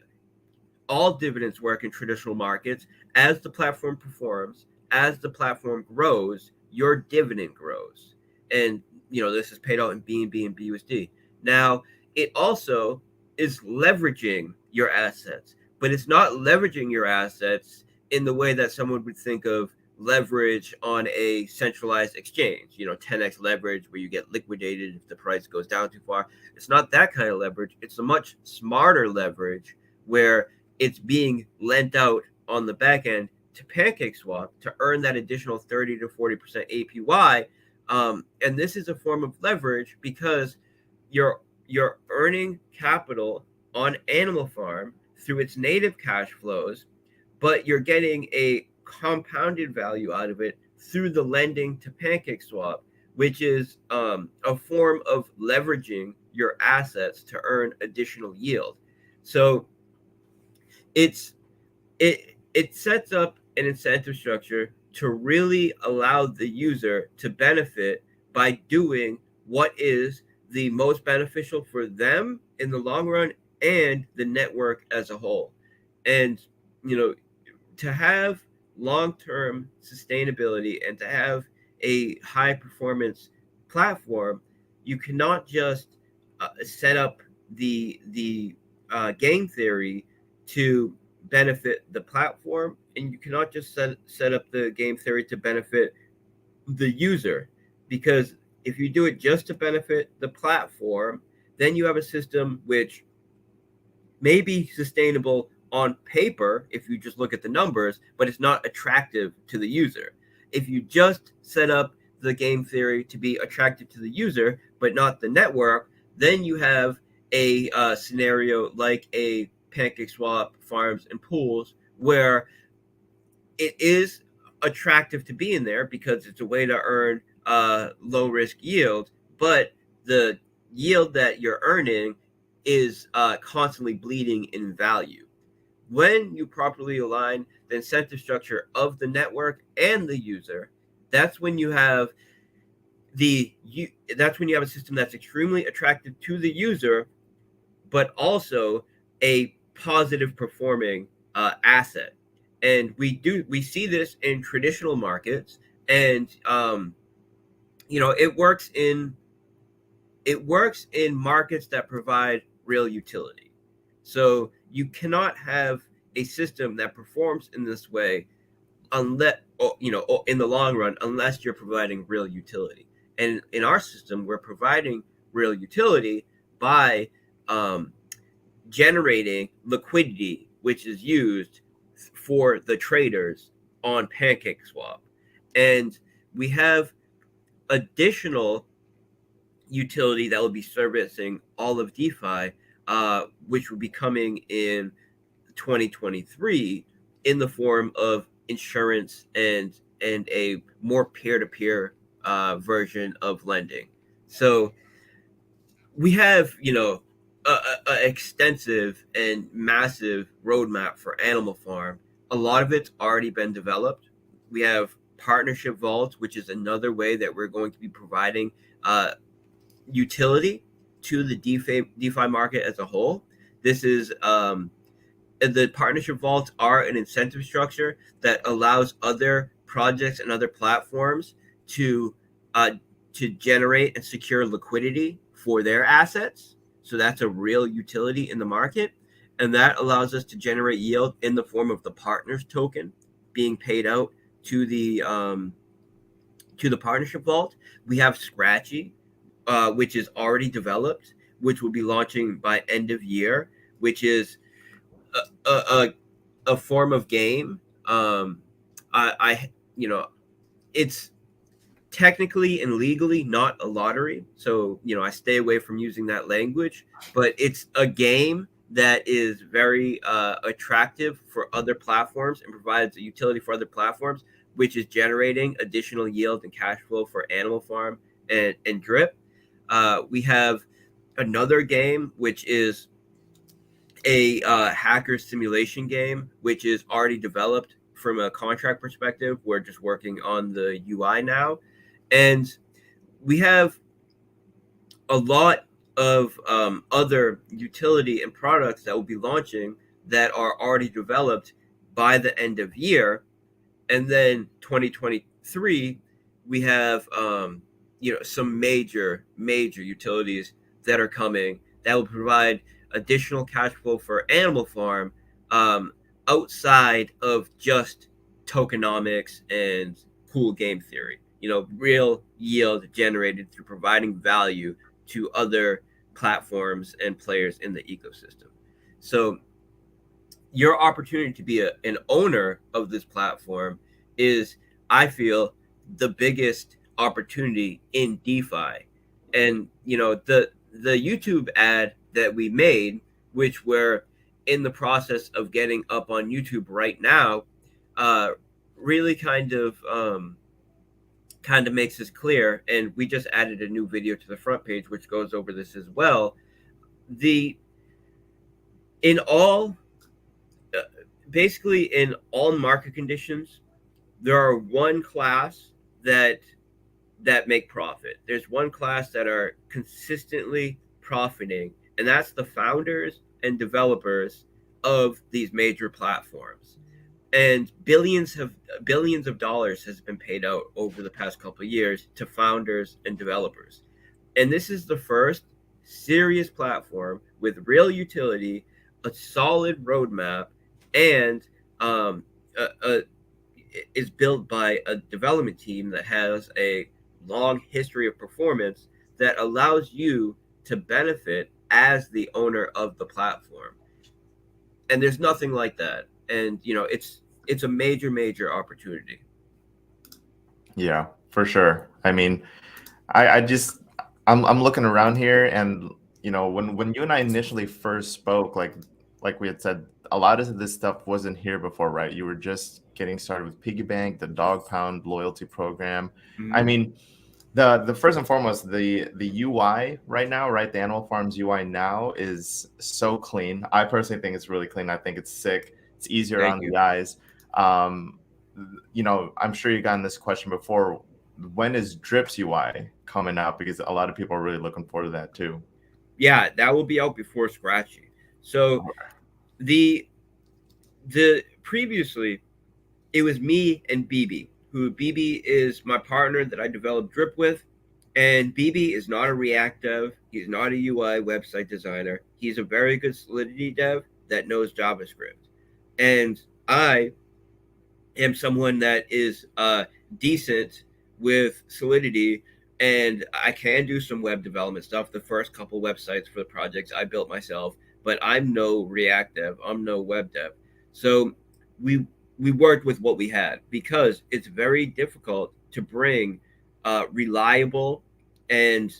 all dividends work in traditional markets. As the platform performs, as the platform grows, your dividend grows. And this is paid out in BNB and BUSD. Now, it also is leveraging your assets, but it's not leveraging your assets in the way that someone would think of leverage on a centralized exchange, 10x leverage where you get liquidated if the price goes down too far. It's not that kind of leverage. It's a much smarter leverage where it's being lent out on the back end to PancakeSwap to earn that additional 30 to 40% APY. And this is a form of leverage because you're earning capital on Animal Farm through its native cash flows, but you're getting a compounded value out of it through the lending to PancakeSwap, which is a form of leveraging your assets to earn additional yield. So it sets up an incentive structure to really allow the user to benefit by doing what is the most beneficial for them in the long run and the network as a whole. And, to have long-term sustainability and to have a high performance platform, you cannot just set up the game theory to benefit the platform, and you cannot just set up the game theory to benefit the user, because if you do it just to benefit the platform, then you have a system which may be sustainable on paper if you just look at the numbers, but it's not attractive to the user. If you just set up the game theory to be attractive to the user but not the network, then you have a scenario like a PancakeSwap, farms, and pools, where it is attractive to be in there because it's a way to earn low risk yield, but the yield that you're earning is constantly bleeding in value. When you properly align the incentive structure of the network and the user, that's when you have a system that's extremely attractive to the user, but also a positive performing asset. And we see this in traditional markets, and it works in markets that provide real utility. So you cannot have a system that performs in this way unless, in the long run, unless you're providing real utility. And in our system, we're providing real utility by generating liquidity, which is used for the traders on pancake swap. And we have additional utility that will be servicing all of DeFi, which will be coming in 2023 in the form of insurance and a more peer-to-peer version of lending. So we have, a extensive and massive roadmap for Animal Farm. A lot of it's already been developed. We have partnership vaults, which is another way that we're going to be providing utility to the DeFi market as a whole. This is the partnership vaults are an incentive structure that allows other projects and other platforms to generate and secure liquidity for their assets. So that's a real utility in the market, and that allows us to generate yield in the form of the partners token being paid out to the partnership vault. We have Scratchy, which is already developed, which will be launching by end of year, which is a form of game. It's technically and legally not a lottery, so I stay away from using that language, but it's a game that is very attractive for other platforms and provides a utility for other platforms, which is generating additional yield and cash flow for Animal Farm and Drip. We have another game, which is a hacker simulation game, which is already developed from a contract perspective. We're just working on the UI now. And we have a lot of other utility and products that will be launching that are already developed by the end of year. And then 2023, we have some major utilities that are coming that will provide additional cash flow for Animal Farm outside of just tokenomics and cool game theory. Real yield generated through providing value to other platforms and players in the ecosystem. So your opportunity to be an owner of this platform is, I feel, the biggest opportunity in DeFi. And the YouTube ad that we made, which we're in the process of getting up on YouTube right now, really kind of makes this clear. And we just added a new video to the front page, which goes over this as well. Basically in all market conditions, there are one class that make profit. There's one class that are consistently profiting, and that's the founders and developers of these major platforms. And billions of dollars has been paid out over the past couple of years to founders and developers. And this is the first serious platform with real utility, a solid roadmap, and is built by a development team that has a long history of performance that allows you to benefit as the owner of the platform. And there's nothing like that. And it's a major opportunity. Yeah, for sure. I mean, I'm looking around here, and when you and I initially first spoke, like we had said, a lot of this stuff wasn't here before, right? You were just getting started with Piggy Bank, the Dog Pound loyalty program. Mm-hmm. I mean, the first and foremost, the UI right now, right? The Animal Farm's UI now is so clean. I personally think it's really clean. I think it's sick. It's easier on the eyes. I'm sure you gotten this question before. When is Drip's UI coming out? Because a lot of people are really looking forward to that too. Yeah, that will be out before Scratchy. So the previously it was me and BB, who BB is my partner that I developed Drip with. And BB is not a React dev. He's not a UI website designer. He's a very good Solidity dev that knows JavaScript. And I am someone that is decent with Solidity, and I can do some web development stuff. The first couple websites for the projects I built myself, but I'm no React dev. I'm no web dev. So we we worked with what we had because it's very difficult to bring reliable and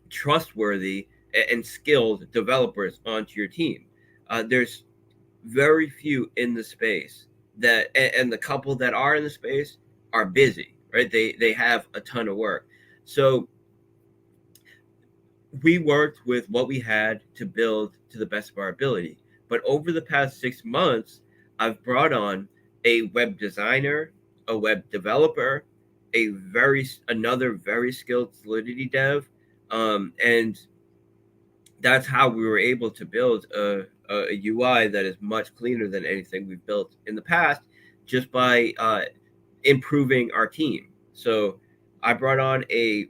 trustworthy and skilled developers onto your team. There's very few in the space that, and the couple that are in the space are busy, right? They have a ton of work. So we worked with what we had to build to the best of our ability. But over the past 6 months, I've brought on a web designer, a web developer, another very skilled Solidity dev, and that's how we were able to build a UI that is much cleaner than anything we've built in the past, just by improving our team. So I brought on a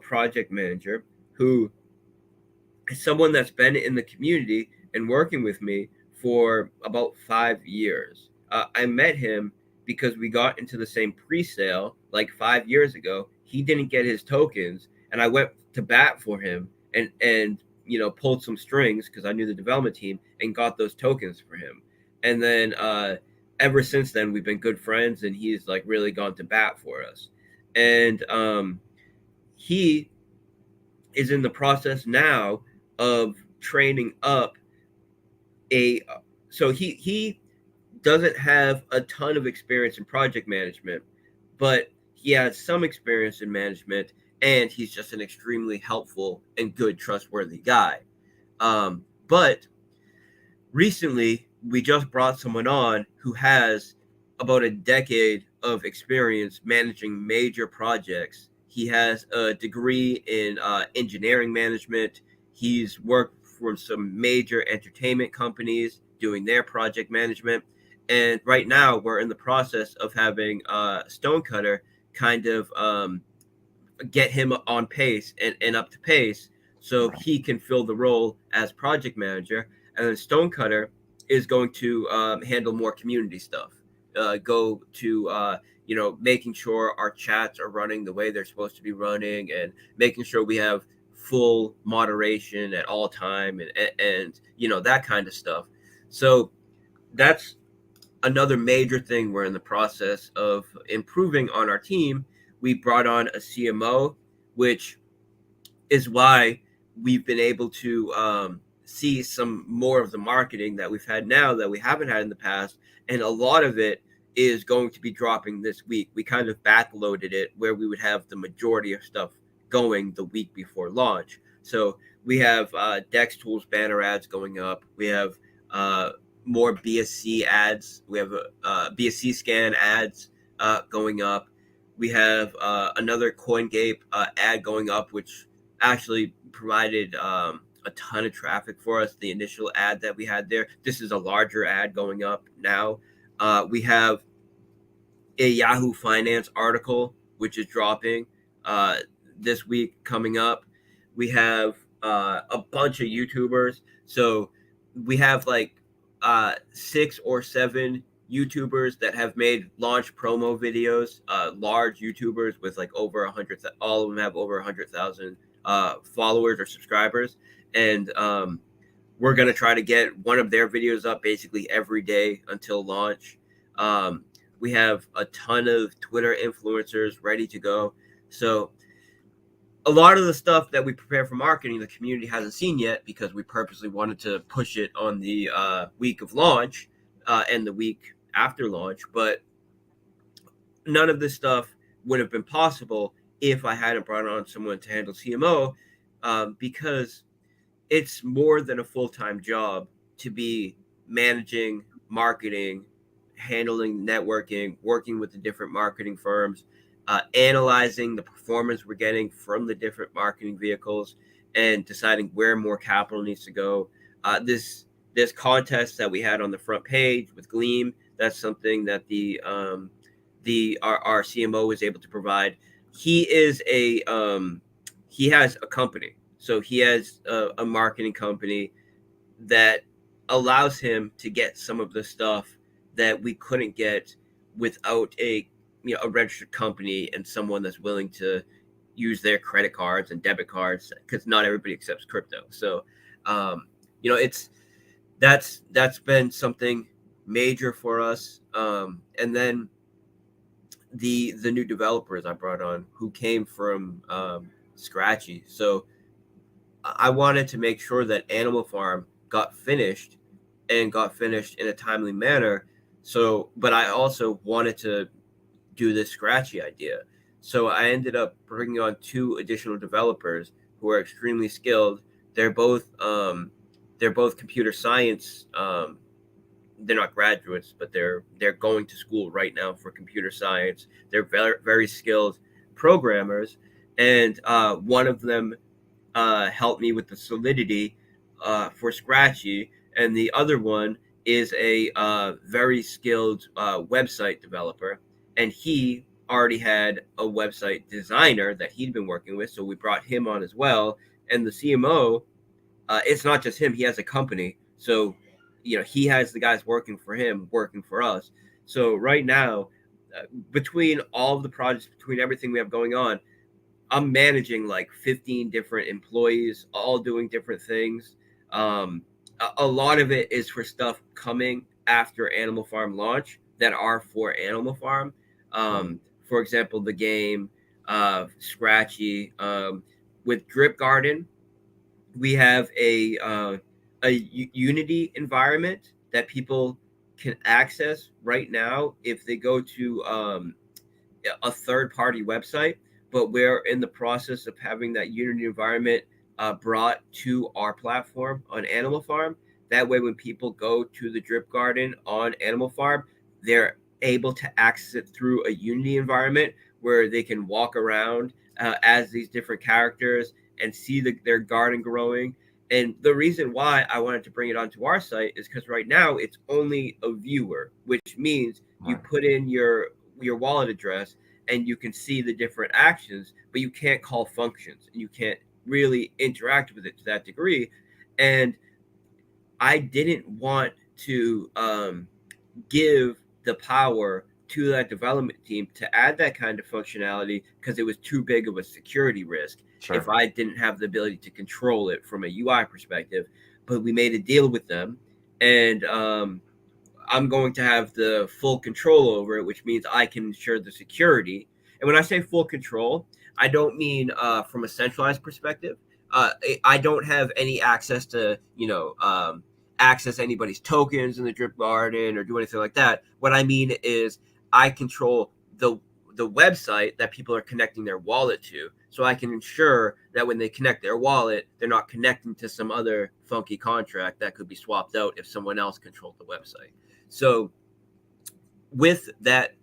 project manager who is someone that's been in the community and working with me for about 5 years. I met him because we got into the same pre-sale like 5 years ago. He didn't get his tokens, and I went to bat for him and pulled some strings because I knew the development team and got those tokens for him. And then ever since then, we've been good friends, and he's like really gone to bat for us. And he is in the process now of training up so he doesn't have a ton of experience in project management, but he has some experience in management, and he's just an extremely helpful and good, trustworthy guy. But recently, we just brought someone on who has about a decade of experience managing major projects. He has a degree in engineering management. He's worked for some major entertainment companies doing their project management. And right now, we're in the process of having Stonecutter kind of get him on pace and up to pace so he can fill the role as project manager. And then Stonecutter is going to handle more community stuff, go to making sure our chats are running the way they're supposed to be running, and making sure we have full moderation at all time, and that kind of stuff. So that's another major thing we're in the process of improving on our team. We brought on a CMO, which is why we've been able to see some more of the marketing that we've had now that we haven't had in the past. And a lot of it is going to be dropping this week. We kind of backloaded it where we would have the majority of stuff going the week before launch. So we have Dex Tools banner ads going up. We have more BSC ads. We have BSC scan ads going up. We have another CoinGate ad going up, which actually provided a ton of traffic for us. The initial ad that we had there. This is a larger ad going up now. We have a Yahoo Finance article, which is dropping this week coming up. We have a bunch of YouTubers. So we have like 6 or 7 YouTubers that have made launch promo videos, large YouTubers with like over 100, all of them have over 100,000 followers or subscribers. And we're going to try to get one of their videos up basically every day until launch. We have a ton of Twitter influencers ready to go. So a lot of the stuff that we prepare for marketing, the community hasn't seen yet because we purposely wanted to push it on the week of launch and the week after launch. But none of this stuff would have been possible if I hadn't brought on someone to handle CMO, because it's more than a full-time job to be managing marketing, handling networking, working with the different marketing firms, analyzing the performance we're getting from the different marketing vehicles, and deciding where more capital needs to go. This contest that we had on the front page with Gleam, that's something that our CMO was able to provide. He has a company. So he has a marketing company that allows him to get some of the stuff that we couldn't get without a registered company and someone that's willing to use their credit cards and debit cards, because not everybody accepts crypto. So it's that's been something major for us. And then the new developers I brought on who came from Scratchy. So I wanted to make sure that Animal Farm got finished and got finished in a timely manner. So, but I also wanted to do this Scratchy idea. So I ended up bringing on 2 additional developers who are extremely skilled. They're both computer science. They're not graduates, but they're going to school right now for computer science. They're very, very skilled programmers, and one of them helped me with the Solidity for Scratchy, and the other one is a very skilled website developer, and he already had a website designer that he'd been working with, so we brought him on as well. And the CMO, it's not just him; he has a company, so he has the guys working for him, working for us. So right now, between all of the projects, between everything we have going on, I'm managing like 15 different employees, all doing different things. A lot of it is for stuff coming after Animal Farm launch that are for Animal Farm. For example, the game, Scratchy, with Drip Garden, we have a Unity environment that people can access right now if they go to a third-party website. But we're in the process of having that Unity environment brought to our platform on Animal Farm. That way, when people go to the Drip Garden on Animal Farm, they're able to access it through a Unity environment where they can walk around as these different characters and see their garden growing. And the reason why I wanted to bring it onto our site is because right now it's only a viewer, which means you put in your wallet address and you can see the different actions, but you can't call functions and you can't really interact with it to that degree. And I didn't want to give the power to that development team to add that kind of functionality because it was too big of a security risk if I didn't have the ability to control it from a UI perspective. But we made a deal with them, and I'm going to have the full control over it, which means I can ensure the security. And when I say full control, I don't mean from a centralized perspective. I don't have any access to, access anybody's tokens in the Drip Garden or do anything like that. What I mean is I control the website that people are connecting their wallet to. So I can ensure that when they connect their wallet, they're not connecting to some other funky contract that could be swapped out if someone else controlled the website. So with that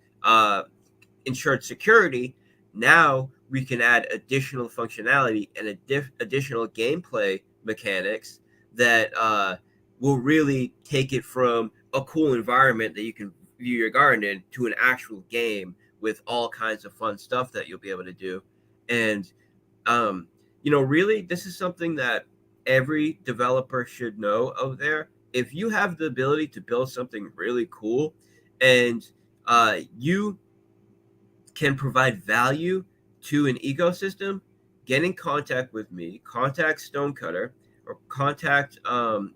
ensured security, now we can add additional functionality and additional gameplay mechanics that will really take it from a cool environment that you can view your garden in to an actual game with all kinds of fun stuff that you'll be able to do. And really, this is something that every developer should know out there. If you have the ability to build something really cool and you can provide value to an ecosystem, get in contact with me, contact Stonecutter, or contact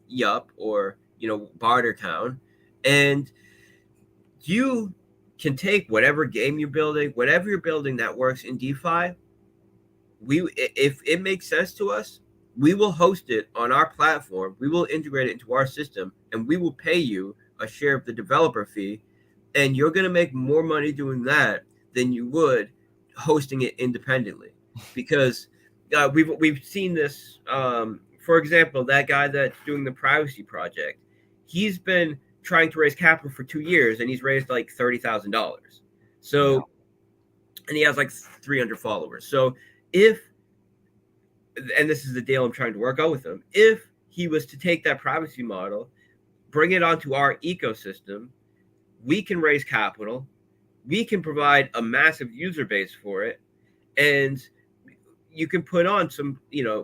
Yup or Bartertown, and you can take whatever game you're building, whatever you're building that works in DeFi. If it makes sense to us, we will host it on our platform. We will integrate it into our system, and we will pay you a share of the developer fee. And you're going to make more money doing that than you would hosting it independently, because we've seen this. For example, that guy that's doing the privacy project, he's been trying to raise capital for 2 years, and he's raised like $30,000. So, and he has like 300 followers. So and this is the deal I'm trying to work out with him, if he was to take that privacy model, bring it onto our ecosystem, we can raise capital, we can provide a massive user base for it, and you can put on some,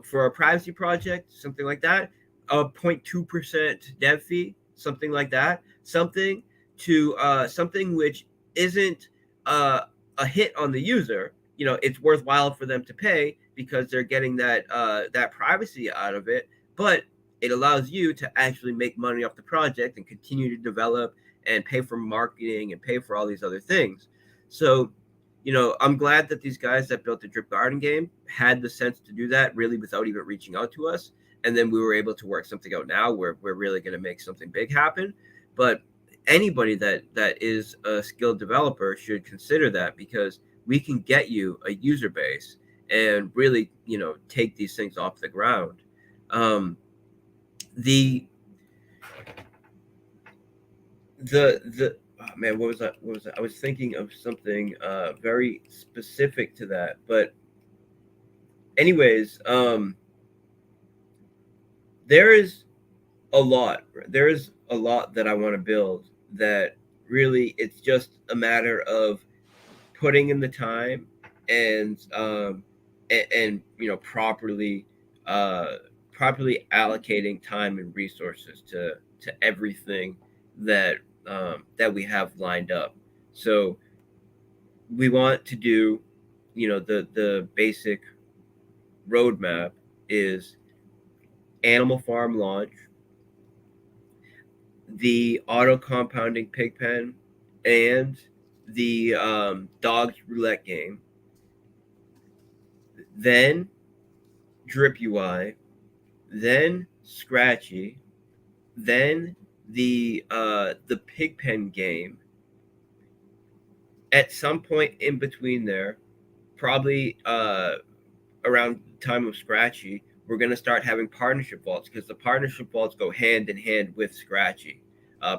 for a privacy project, something like that, a 0.2% dev fee, something like that, something which isn't a hit on the user. It's worthwhile for them to pay because they're getting that privacy out of it, but it allows you to actually make money off the project and continue to develop and pay for marketing and pay for all these other things. So, I'm glad that these guys that built the Drip Garden game had the sense to do that really without even reaching out to us. And then we were able to work something out now where we're really going to make something big happen. But anybody that is a skilled developer should consider that, because we can get you a user base and really, take these things off the ground. The oh man, what was that? I was thinking of something very specific to that, but anyways, there is a lot that I want to build, that really it's just a matter of putting in the time and properly allocating time and resources to everything that we have lined up. So we want to do, the basic roadmap is Animal Farm launch, the auto compounding pig pen, and the dogs roulette game, then Drip UI, then Scratchy, then the pig pen game. At some point in between there, probably around the time of Scratchy, we're going to start having partnership vaults, because the partnership vaults go hand in hand with Scratchy.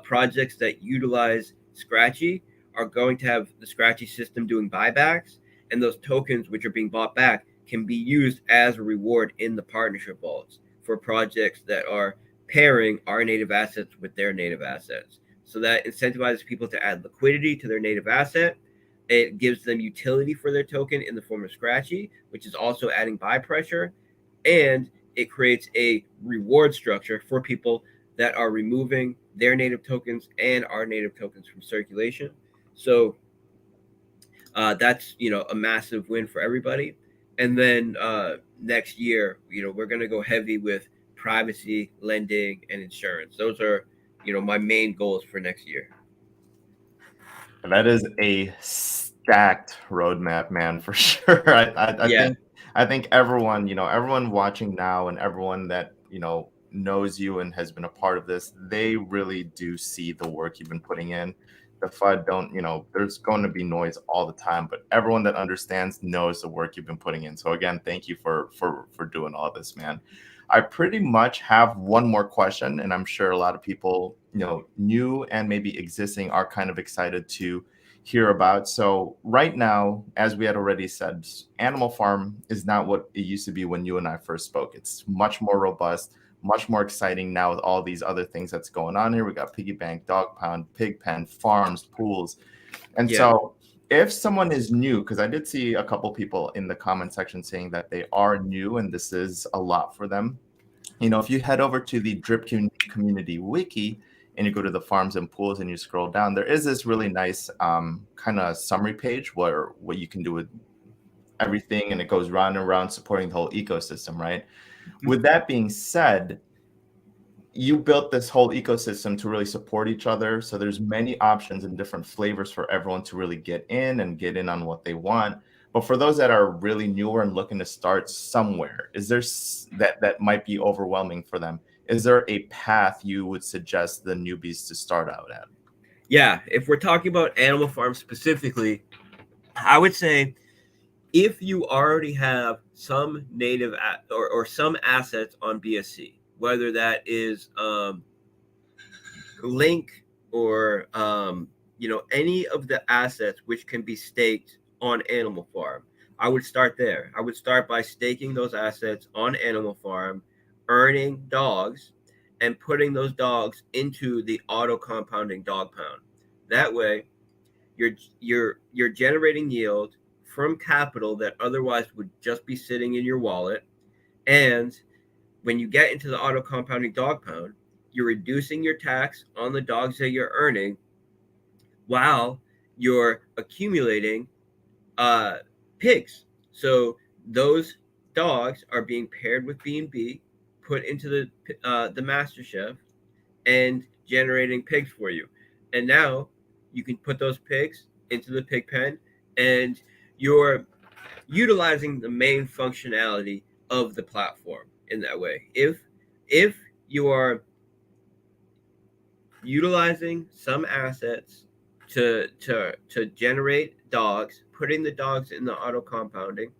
Projects that utilize Scratchy are going to have the Scratchy system doing buybacks, and those tokens which are being bought back can be used as a reward in the partnership vaults for projects that are pairing our native assets with their native assets. So that incentivizes people to add liquidity to their native asset. It gives them utility for their token in the form of Scratchy, which is also adding buy pressure. And it creates a reward structure for people that are removing their native tokens and our native tokens from circulation. So that's, a massive win for everybody. And then next year, we're going to go heavy with privacy, lending, and insurance. Those are, my main goals for next year. That is a stacked roadmap, man, for sure. I think everyone, everyone watching now and everyone that, knows you and has been a part of this, they really do see the work you've been putting in. The FUD don't, there's going to be noise all the time, but everyone that understands knows the work you've been putting in. So again, thank you for doing all this, man. I pretty much have one more question, and I'm sure a lot of people, new and maybe existing, are kind of excited to hear about. So right now, as we had already said, Animal Farm is not what it used to be when you and I first spoke. It's much more robust, much more exciting now with all these other things that's going on here. We got piggy bank, dog pound, pig pen, farms, pools. And so if someone is new, because I did see a couple people in the comment section saying that they are new and this is a lot for them. If you head over to the Drip Community Wiki and you go to the farms and pools and you scroll down, there is this really nice kind of summary page where what you can do with everything, and it goes round and round supporting the whole ecosystem, right? Mm-hmm. With that being said, you built this whole ecosystem to really support each other. So there's many options and different flavors for everyone to really get in on what they want. But for those that are really newer and looking to start somewhere, is there that might be overwhelming for them? Is there a path you would suggest the newbies to start out at? Yeah, if we're talking about Animal Farm specifically, I would say if you already have some native or some assets on BSC, whether that is Link or any of the assets which can be staked on Animal Farm, I would start there. I would start by staking those assets on Animal Farm, earning dogs, and putting those dogs into the auto compounding dog pound. That way, you're generating yield from capital that otherwise would just be sitting in your wallet, and when you get into the auto compounding dog pound, you're reducing your tax on the dogs that you're earning while you're accumulating pigs. So those dogs are being paired with B&B, put into the master chef, and generating pigs for you. And now you can put those pigs into the pig pen, and you're utilizing the main functionality of the platform in that way. If you are utilizing some assets to generate dogs, putting the dogs in the auto compounding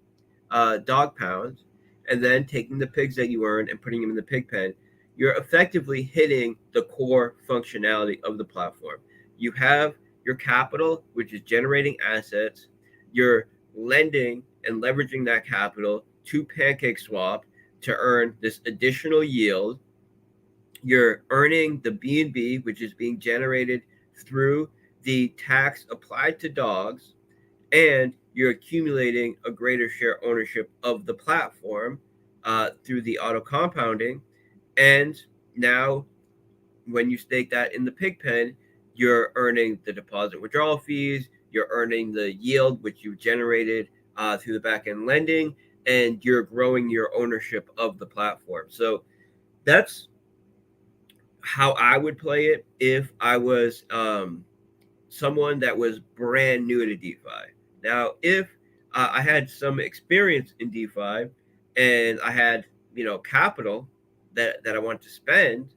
dog pounds, and then taking the pigs that you earn and putting them in the pig pen, you're effectively hitting the core functionality of the platform. You have your capital, which is generating assets. You're lending and leveraging that capital to pancake swap to earn this additional yield. You're earning the B&B, which is being generated through the tax applied to dogs, and you're accumulating a greater share ownership of the platform through the auto compounding. And now, when you stake that in the pig pen, you're earning the deposit withdrawal fees, you're earning the yield, which you generated through the back end lending, and you're growing your ownership of the platform. So that's how I would play it if I was someone that was brand new to DeFi. Now, if I had some experience in DeFi and I had, capital that I want to spend,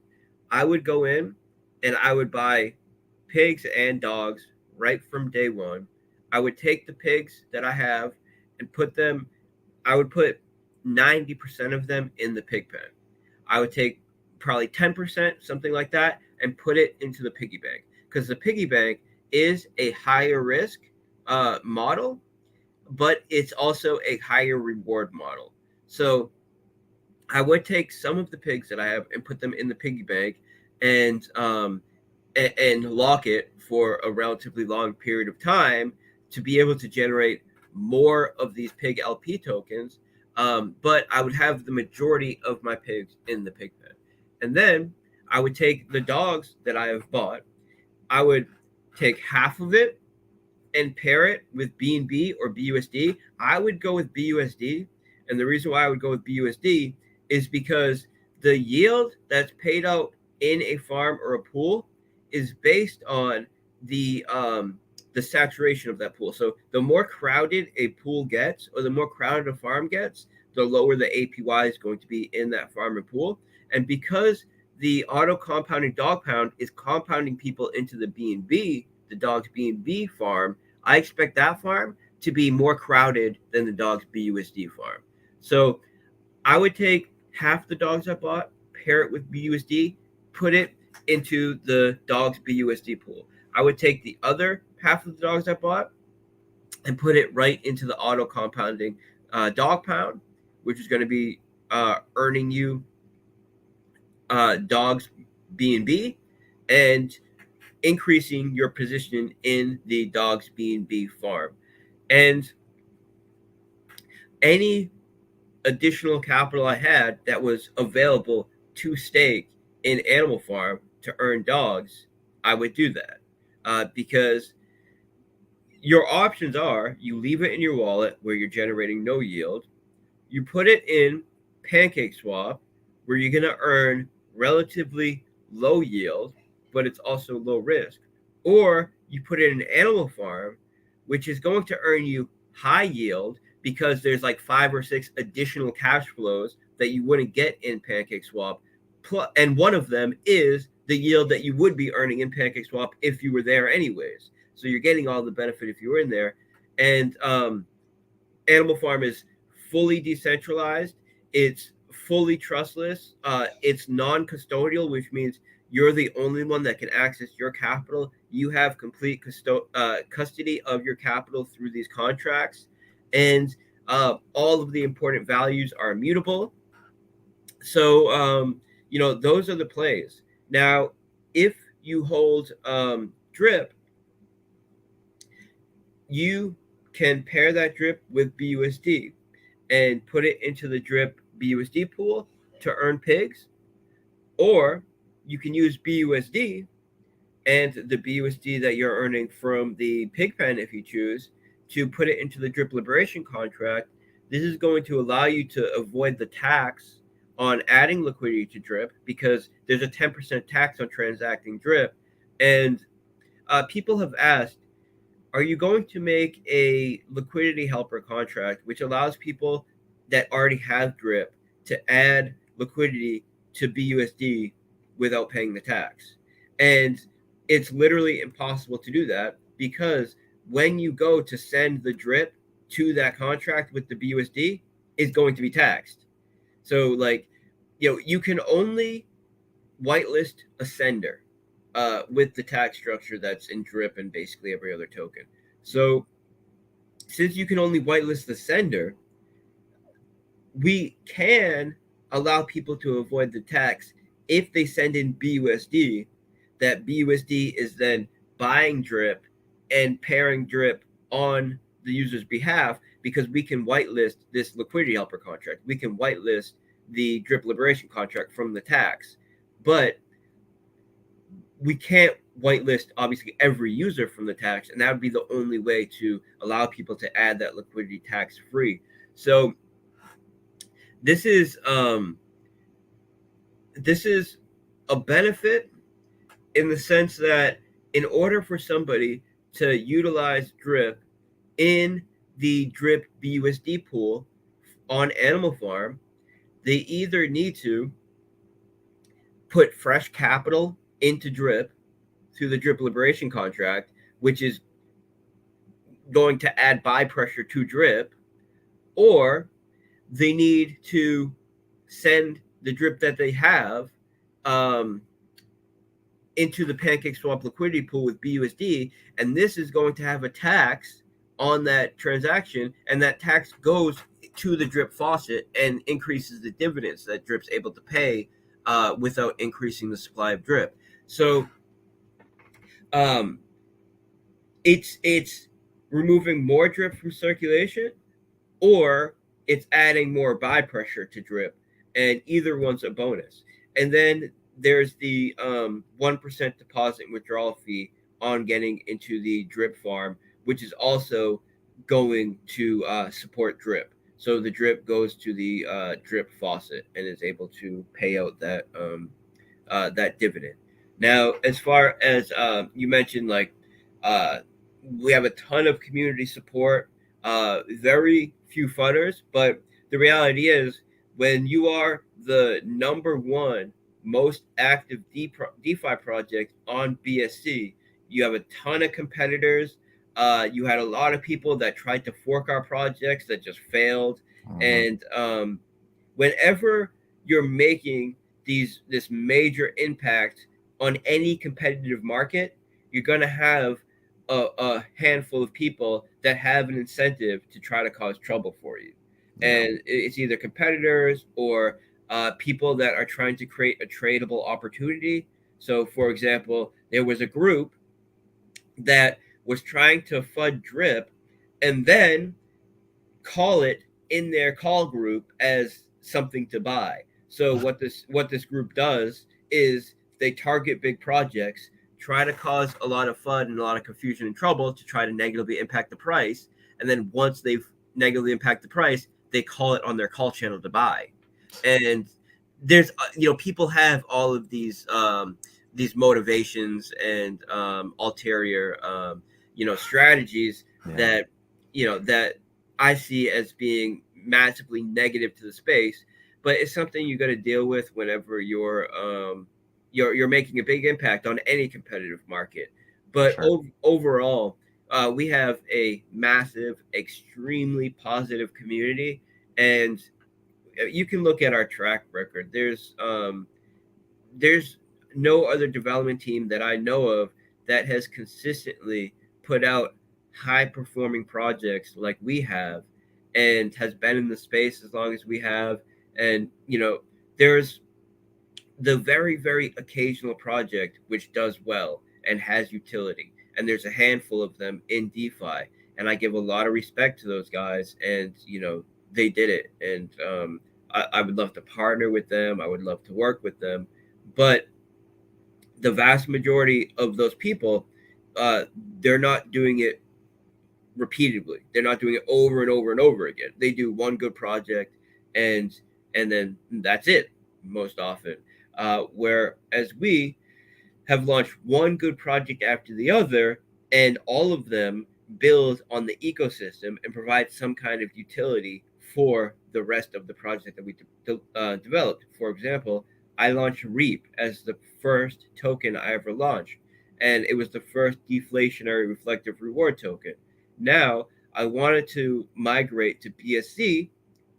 I would go in and I would buy pigs and dogs right from day one. I would take the pigs that I have and I would put 90% of them in the pig pen. I would take probably 10%, something like that, and put it into the piggy bank, because the piggy bank is a higher risk model, but it's also a higher reward model. So I would take some of the pigs that I have and put them in the piggy bank and lock it for a relatively long period of time to be able to generate more of these pig LP tokens. But I would have the majority of my pigs in the pig pen. And then I would take the dogs that I have bought. I would take half of it and pair it with BNB or BUSD. I would go with BUSD. And the reason why I would go with BUSD is because the yield that's paid out in a farm or a pool is based on the saturation of that pool. So the more crowded a pool gets, or the more crowded a farm gets, the lower the APY is going to be in that farm and pool. And because the auto compounding dog pound is compounding people into the BNB, the dog's BNB farm, I expect that farm to be more crowded than the dog's BUSD farm. So I would take half the dogs I bought, pair it with BUSD, put it into the dog's BUSD pool. I would take the other half of the dogs I bought and put it right into the auto compounding dog pound, which is going to be earning you dogs BNB and increasing your position in the dogs BNB farm. And any additional capital I had that was available to stake in Animal Farm to earn dogs, I would do that because your options are: you leave it in your wallet where you're generating no yield, you put it in pancake swap where you're going to earn relatively low yield, but it's also low risk, or you put it in Animal Farm, which is going to earn you high yield because there's like 5 or 6 additional cash flows that you wouldn't get in pancake swap, and one of them is the yield that you would be earning in pancake swap if you were there anyways. So you're getting all the benefit if you were in there. And Animal Farm is fully decentralized. It's fully trustless. It's non-custodial, which means you're the only one that can access your capital. You have complete custody of your capital through these contracts, and all of the important values are immutable. So, those are the plays. Now, if you hold drip, you can pair that drip with BUSD and put it into the drip BUSD pool, to earn pigs, or you can use BUSD, and the BUSD that you're earning from the pig pen, if you choose, to put it into the drip liberation contract. This is going to allow you to avoid the tax on adding liquidity to drip, because there's a 10% tax on transacting drip. And people have asked, are you going to make a liquidity helper contract which allows people that already have drip to add liquidity to BUSD without paying the tax? And it's literally impossible to do that, because when you go to send the drip to that contract with the BUSD, it's going to be taxed. So, like, you can only whitelist a sender with the tax structure that's in drip and basically every other token. So since you can only whitelist the sender, we can allow people to avoid the tax if they send in BUSD. That BUSD is then buying drip and pairing drip on the user's behalf, because we can whitelist this liquidity helper contract. We can whitelist the drip liberation contract from the tax, but we can't whitelist obviously every user from the tax, and that would be the only way to allow people to add that liquidity tax free. So this is a benefit in the sense that in order for somebody to utilize drip in the drip BUSD pool on Animal Farm, they either need to put fresh capital into drip through the drip liberation contract, which is going to add buy pressure to drip, or they need to send the drip that they have into the pancake swap liquidity pool with BUSD, and this is going to have a tax on that transaction, and that tax goes to the drip faucet and increases the dividends that drip's able to pay without increasing the supply of drip. So it's removing more drip from circulation, or it's adding more buy pressure to drip, and either one's a bonus. And then there's the 1% deposit and withdrawal fee on getting into the drip farm, which is also going to support drip. So the drip goes to the drip faucet and is able to pay out that that dividend. Now, as far as you mentioned, like we have a ton of community support, very few fudders, but the reality is when you are the number one most active DeFi project on BSC, you have a ton of competitors. You had a lot of people that tried to fork our projects that just failed. And whenever you're making this major impact on any competitive market, you're going to have a handful of people that have an incentive to try to cause trouble for you. And it's either competitors or people that are trying to create a tradable opportunity. So, for example, there was a group that was trying to FUD drip and then call it in their call group as something to buy. So what this group does is they target big projects, try to cause a lot of FUD and a lot of confusion and trouble to try to negatively impact the price. And then once they've negatively impacted the price, they call it on their call channel to buy. And there's, people have all of these motivations and ulterior, strategies that I see as being massively negative to the space. But it's something you got to deal with whenever you're making a big impact on any competitive market. But overall, we have a massive, extremely positive community, and you can look at our track record. There's no other development team that I know of that has consistently put out high performing projects like we have, and has been in the space as long as we have. And there's the very, very occasional project which does well and has utility, and there's a handful of them in DeFi, and I give a lot of respect to those guys, and they did it. And I would love to partner with them. I would love to work with them. But the vast majority of those people, they're not doing it repeatedly. They're not doing it over and over and over again. They do one good project and then that's it most often. Whereas we have launched one good project after the other, and all of them build on the ecosystem and provide some kind of utility for the rest of the project that we developed. For example, I launched REAP as the first token I ever launched, and it was the first deflationary reflective reward token. Now, I wanted to migrate to BSC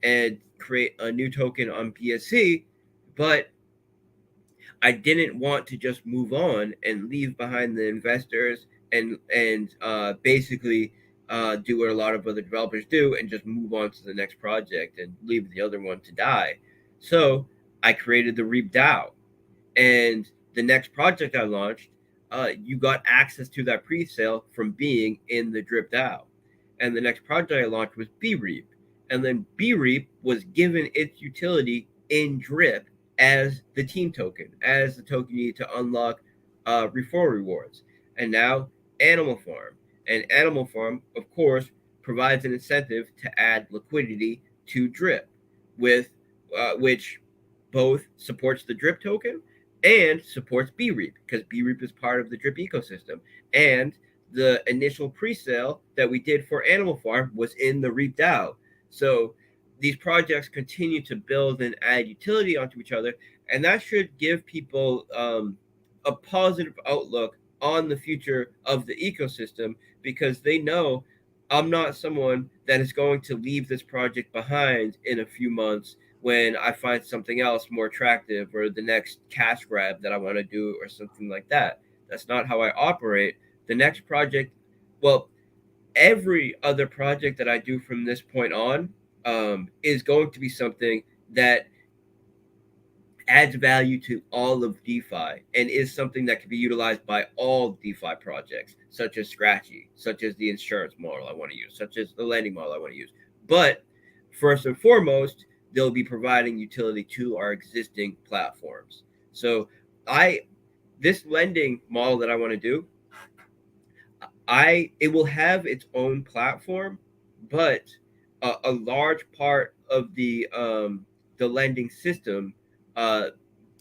and create a new token on BSC, but I didn't want to just move on and leave behind the investors and basically do what a lot of other developers do and just move on to the next project and leave the other one to die. So I created the Reap DAO, and the next project I launched, you got access to that pre-sale from being in the Drip DAO. And the next project I launched was BReap, and then BReap was given its utility in Drip as the team token, as the token you need to unlock referral rewards. And now Animal Farm. And Animal Farm, of course, provides an incentive to add liquidity to Drip, with which both supports the Drip token and supports BReap, because BReap is part of the Drip ecosystem. And the initial pre-sale that we did for Animal Farm was in the Reap DAO. So these projects continue to build and add utility onto each other, and that should give people a positive outlook on the future of the ecosystem, because they know I'm not someone that is going to leave this project behind in a few months when I find something else more attractive or the next cash grab that I want to do or something like that. That's not how I operate. The next project, well, every other project that I do from this point on is going to be something that adds value to all of DeFi and is something that can be utilized by all DeFi projects, such as Scratchy, such as the insurance model I want to use, such as the lending model I want to use. But first and foremost, they'll be providing utility to our existing platforms. So this lending model that I want to do, it will have its own platform, but a large part of the lending system,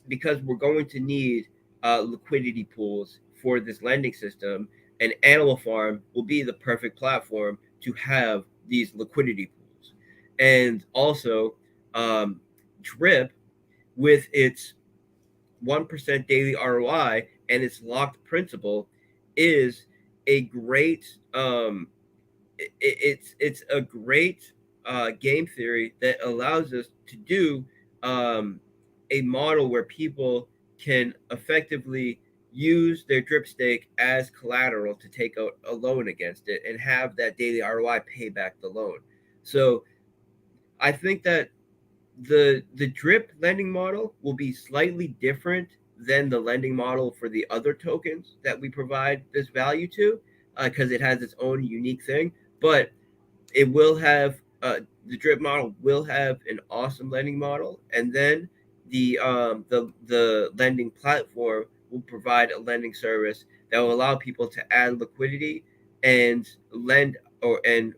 because we're going to need liquidity pools for this lending system, and Animal Farm will be the perfect platform to have these liquidity pools. And also, Drip, with its 1% daily ROI and its locked principal, is a great it's a great game theory that allows us to do a model where people can effectively use their drip stake as collateral to take out a loan against it and have that daily ROI pay back the loan. So I think that the drip lending model will be slightly different than the lending model for the other tokens that we provide this value to, because it has its own unique thing. But it will have the drip model will have an awesome lending model, and then the lending platform will provide a lending service that will allow people to add liquidity and lend and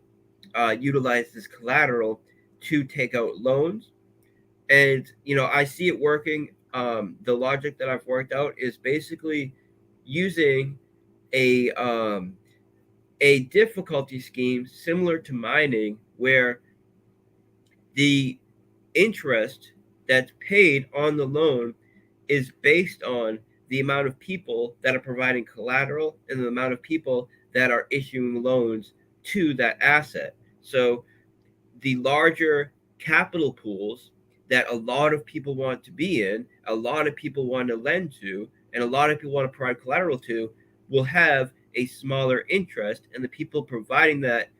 utilize this collateral to take out loans. And I see it working. The logic that I've worked out is basically using a difficulty scheme similar to mining, where the interest that's paid on the loan is based on the amount of people that are providing collateral and the amount of people that are issuing loans to that asset. So the larger capital pools that a lot of people want to be in, a lot of people want to lend to, and a lot of people want to provide collateral to, will have a smaller interest, and the people providing that,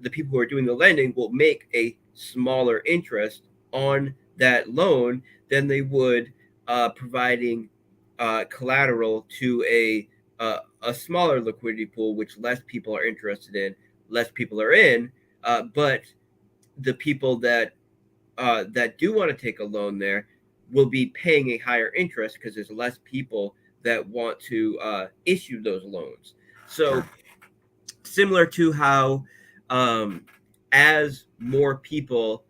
the people who are doing the lending, will make a smaller interest on that loan than they would providing collateral to a smaller liquidity pool, which less people are interested in, less people are in, but the people that that do want to take a loan there will be paying a higher interest because there's less people that want to issue those loans. So similar to how as more people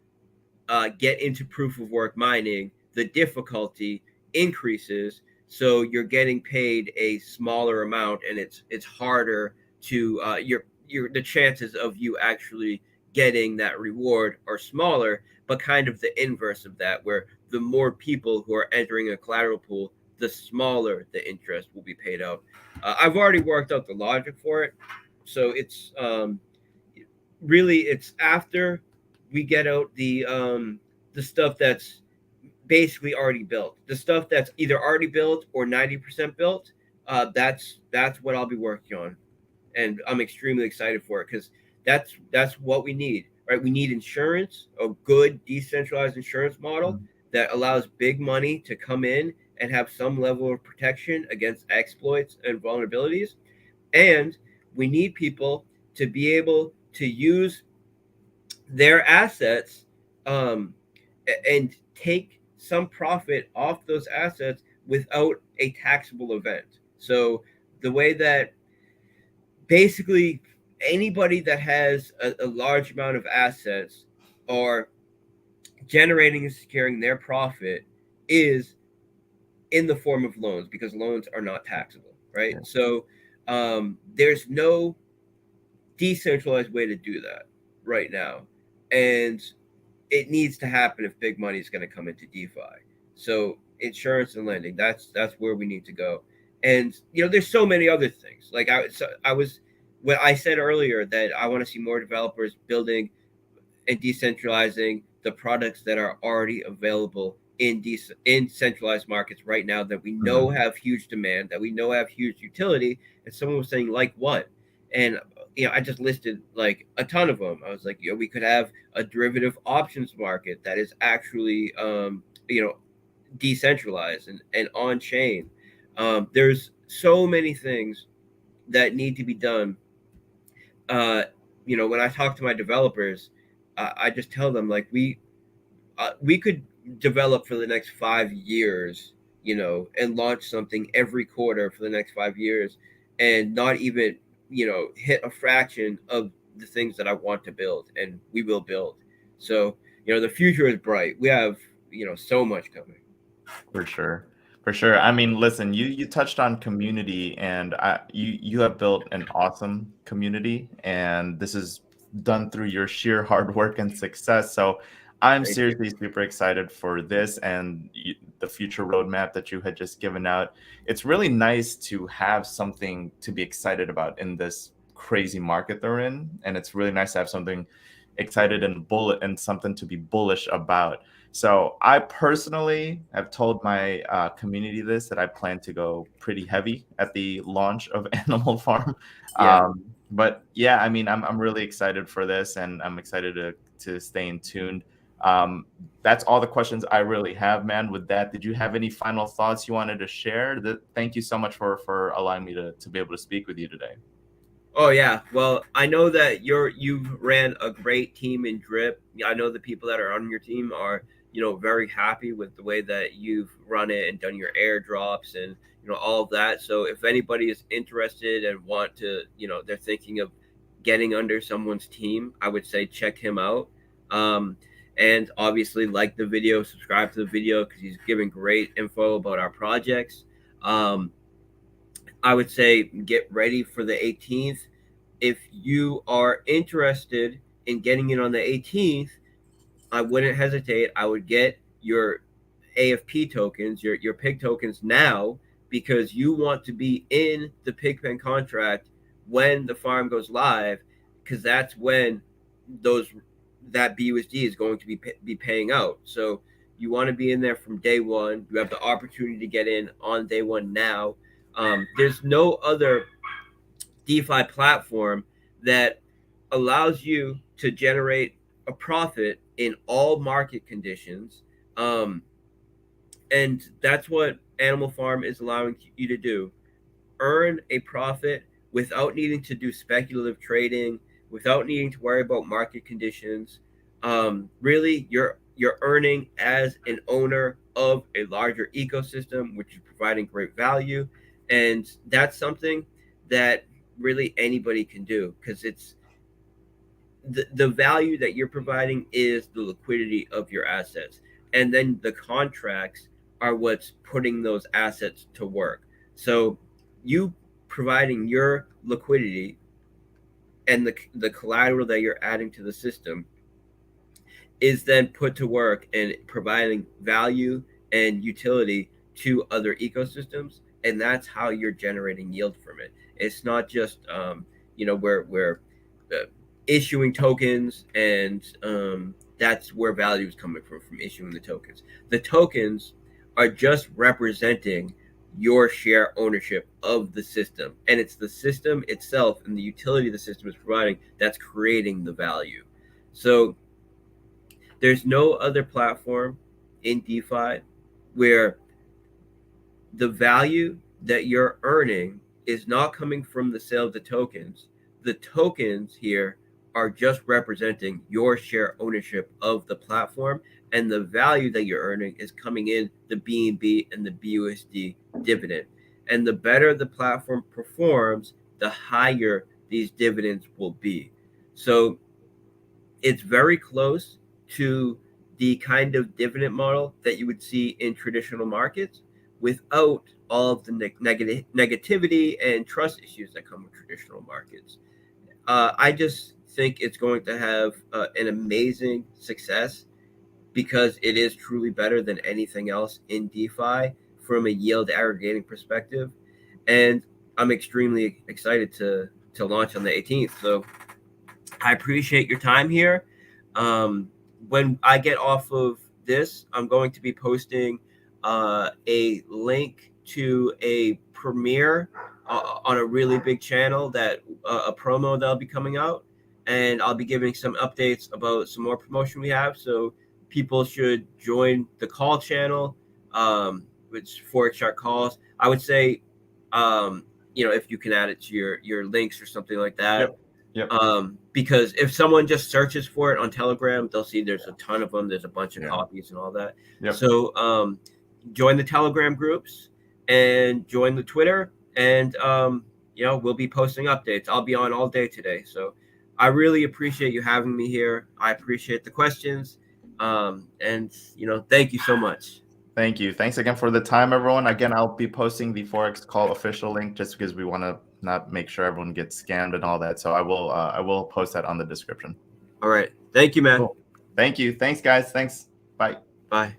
get into proof of work mining, the difficulty increases. So you're getting paid a smaller amount, and it's harder to the chances of you actually getting that reward are smaller, but kind of the inverse of that, where the more people who are entering a collateral pool, the smaller the interest will be paid out. I've already worked out the logic for it, so it's really it's after we get out the stuff that's basically already built, the stuff that's either already built or 90% built. That's what I'll be working on, and I'm extremely excited for it because that's what we need, right? We need insurance, a good decentralized insurance model that allows big money to come in and have some level of protection against exploits and vulnerabilities, and we need people to be able to use their assets and take some profit off those assets without a taxable event. So the way that basically anybody that has a large amount of assets are generating and securing their profit is in the form of loans, because loans are not taxable, right? Yeah. So there's no decentralized way to do that right now, and it needs to happen if big money is going to come into DeFi. So insurance and lending, that's where we need to go. And there's so many other things. Like I was when I said earlier that I want to see more developers building and decentralizing the products that are already available in centralized markets right now that we know have huge demand, that we know have huge utility. And someone was saying, like what? And I just listed like a ton of them. I was like, we could have a derivative options market that is actually, decentralized and on chain. There's so many things that need to be done. When I talk to my developers, I just tell them like we could develop for the next 5 years, and launch something every quarter for the next 5 years, and not even hit a fraction of the things that I want to build, and we will build. So the future is bright. We have so much coming. For sure. I mean, listen, you touched on community, and you have built an awesome community, and this is done through your sheer hard work and success. So I'm seriously super excited for this and the future roadmap that you had just given out. It's really nice to have something to be excited about in this crazy market they're in, and it's really nice to have something excited and something to be bullish about. So I personally have told my community this, that I plan to go pretty heavy at the launch of Animal Farm. Yeah. But yeah, I mean, I'm really excited for this, and I'm excited to stay in tuned. That's all the questions I really have, man. With that, did you have any final thoughts you wanted to share? Thank you so much for allowing me to be able to speak with you today. Oh yeah, well, I know that you've ran a great team in Drip. I know the people that are on your team are very happy with the way that you've run it and done your airdrops and all of that. So if anybody is interested and want to, they're thinking of getting under someone's team, I would say check him out. And obviously like the video, subscribe to the video because he's giving great info about our projects. I would say get ready for the 18th. If you are interested in getting in on the 18th, I wouldn't hesitate. I would get your AFP tokens, your pig tokens now, because you want to be in the Pigpen contract when the farm goes live, because that's when that BUSD is going to be paying out. So you want to be in there from day one. You have the opportunity to get in on day one now. There's no other DeFi platform that allows you to generate a profit in all market conditions. And that's what Animal Farm is allowing you to do. Earn a profit without needing to do speculative trading, without needing to worry about market conditions. Really, you're earning as an owner of a larger ecosystem, which is providing great value. And that's something that really anybody can do, because it's the value that you're providing is the liquidity of your assets. And then the contracts are what's putting those assets to work. So you providing your liquidity and the collateral that you're adding to the system is then put to work and providing value and utility to other ecosystems, and that's how you're generating yield from it. It's not just we're issuing tokens, and that's where value is coming from issuing the tokens. The tokens are just representing your share ownership of the system, and it's the system itself and the utility the system is providing that's creating the value. So there's no other platform in DeFi where the value that you're earning is not coming from the sale of the tokens. The tokens here are just representing your share ownership of the platform, and the value that you're earning is coming in the BNB and the BUSD dividend. And the better the platform performs, the higher these dividends will be. So it's very close to the kind of dividend model that you would see in traditional markets without all of the negativity and trust issues that come with traditional markets. I just think it's going to have an amazing success, because it is truly better than anything else in DeFi from a yield aggregating perspective. And I'm extremely excited to launch on the 18th. So I appreciate your time here. When I get off of this, I'm going to be posting a link to a premiere on a really big channel, that a promo that'll be coming out, and I'll be giving some updates about some more promotion we have. So people should join the call channel, which Forex chart calls. I would say, if you can add it to your links or something like that. Yep. Because if someone just searches for it on Telegram, they'll see there's a ton of them. There's a bunch of copies and all that. Yep. So join the Telegram groups and join the Twitter, and we'll be posting updates. I'll be on all day today. So I really appreciate you having me here. I appreciate the questions. And thank you so much. Thank you. Thanks again for the time, everyone. Again, I'll be posting the Forex call official link, just because we want to not make sure everyone gets scammed and all that. So I will post that on the description. All right. Thank you, man. Cool. Thank you. Thanks, guys. Thanks. Bye. Bye.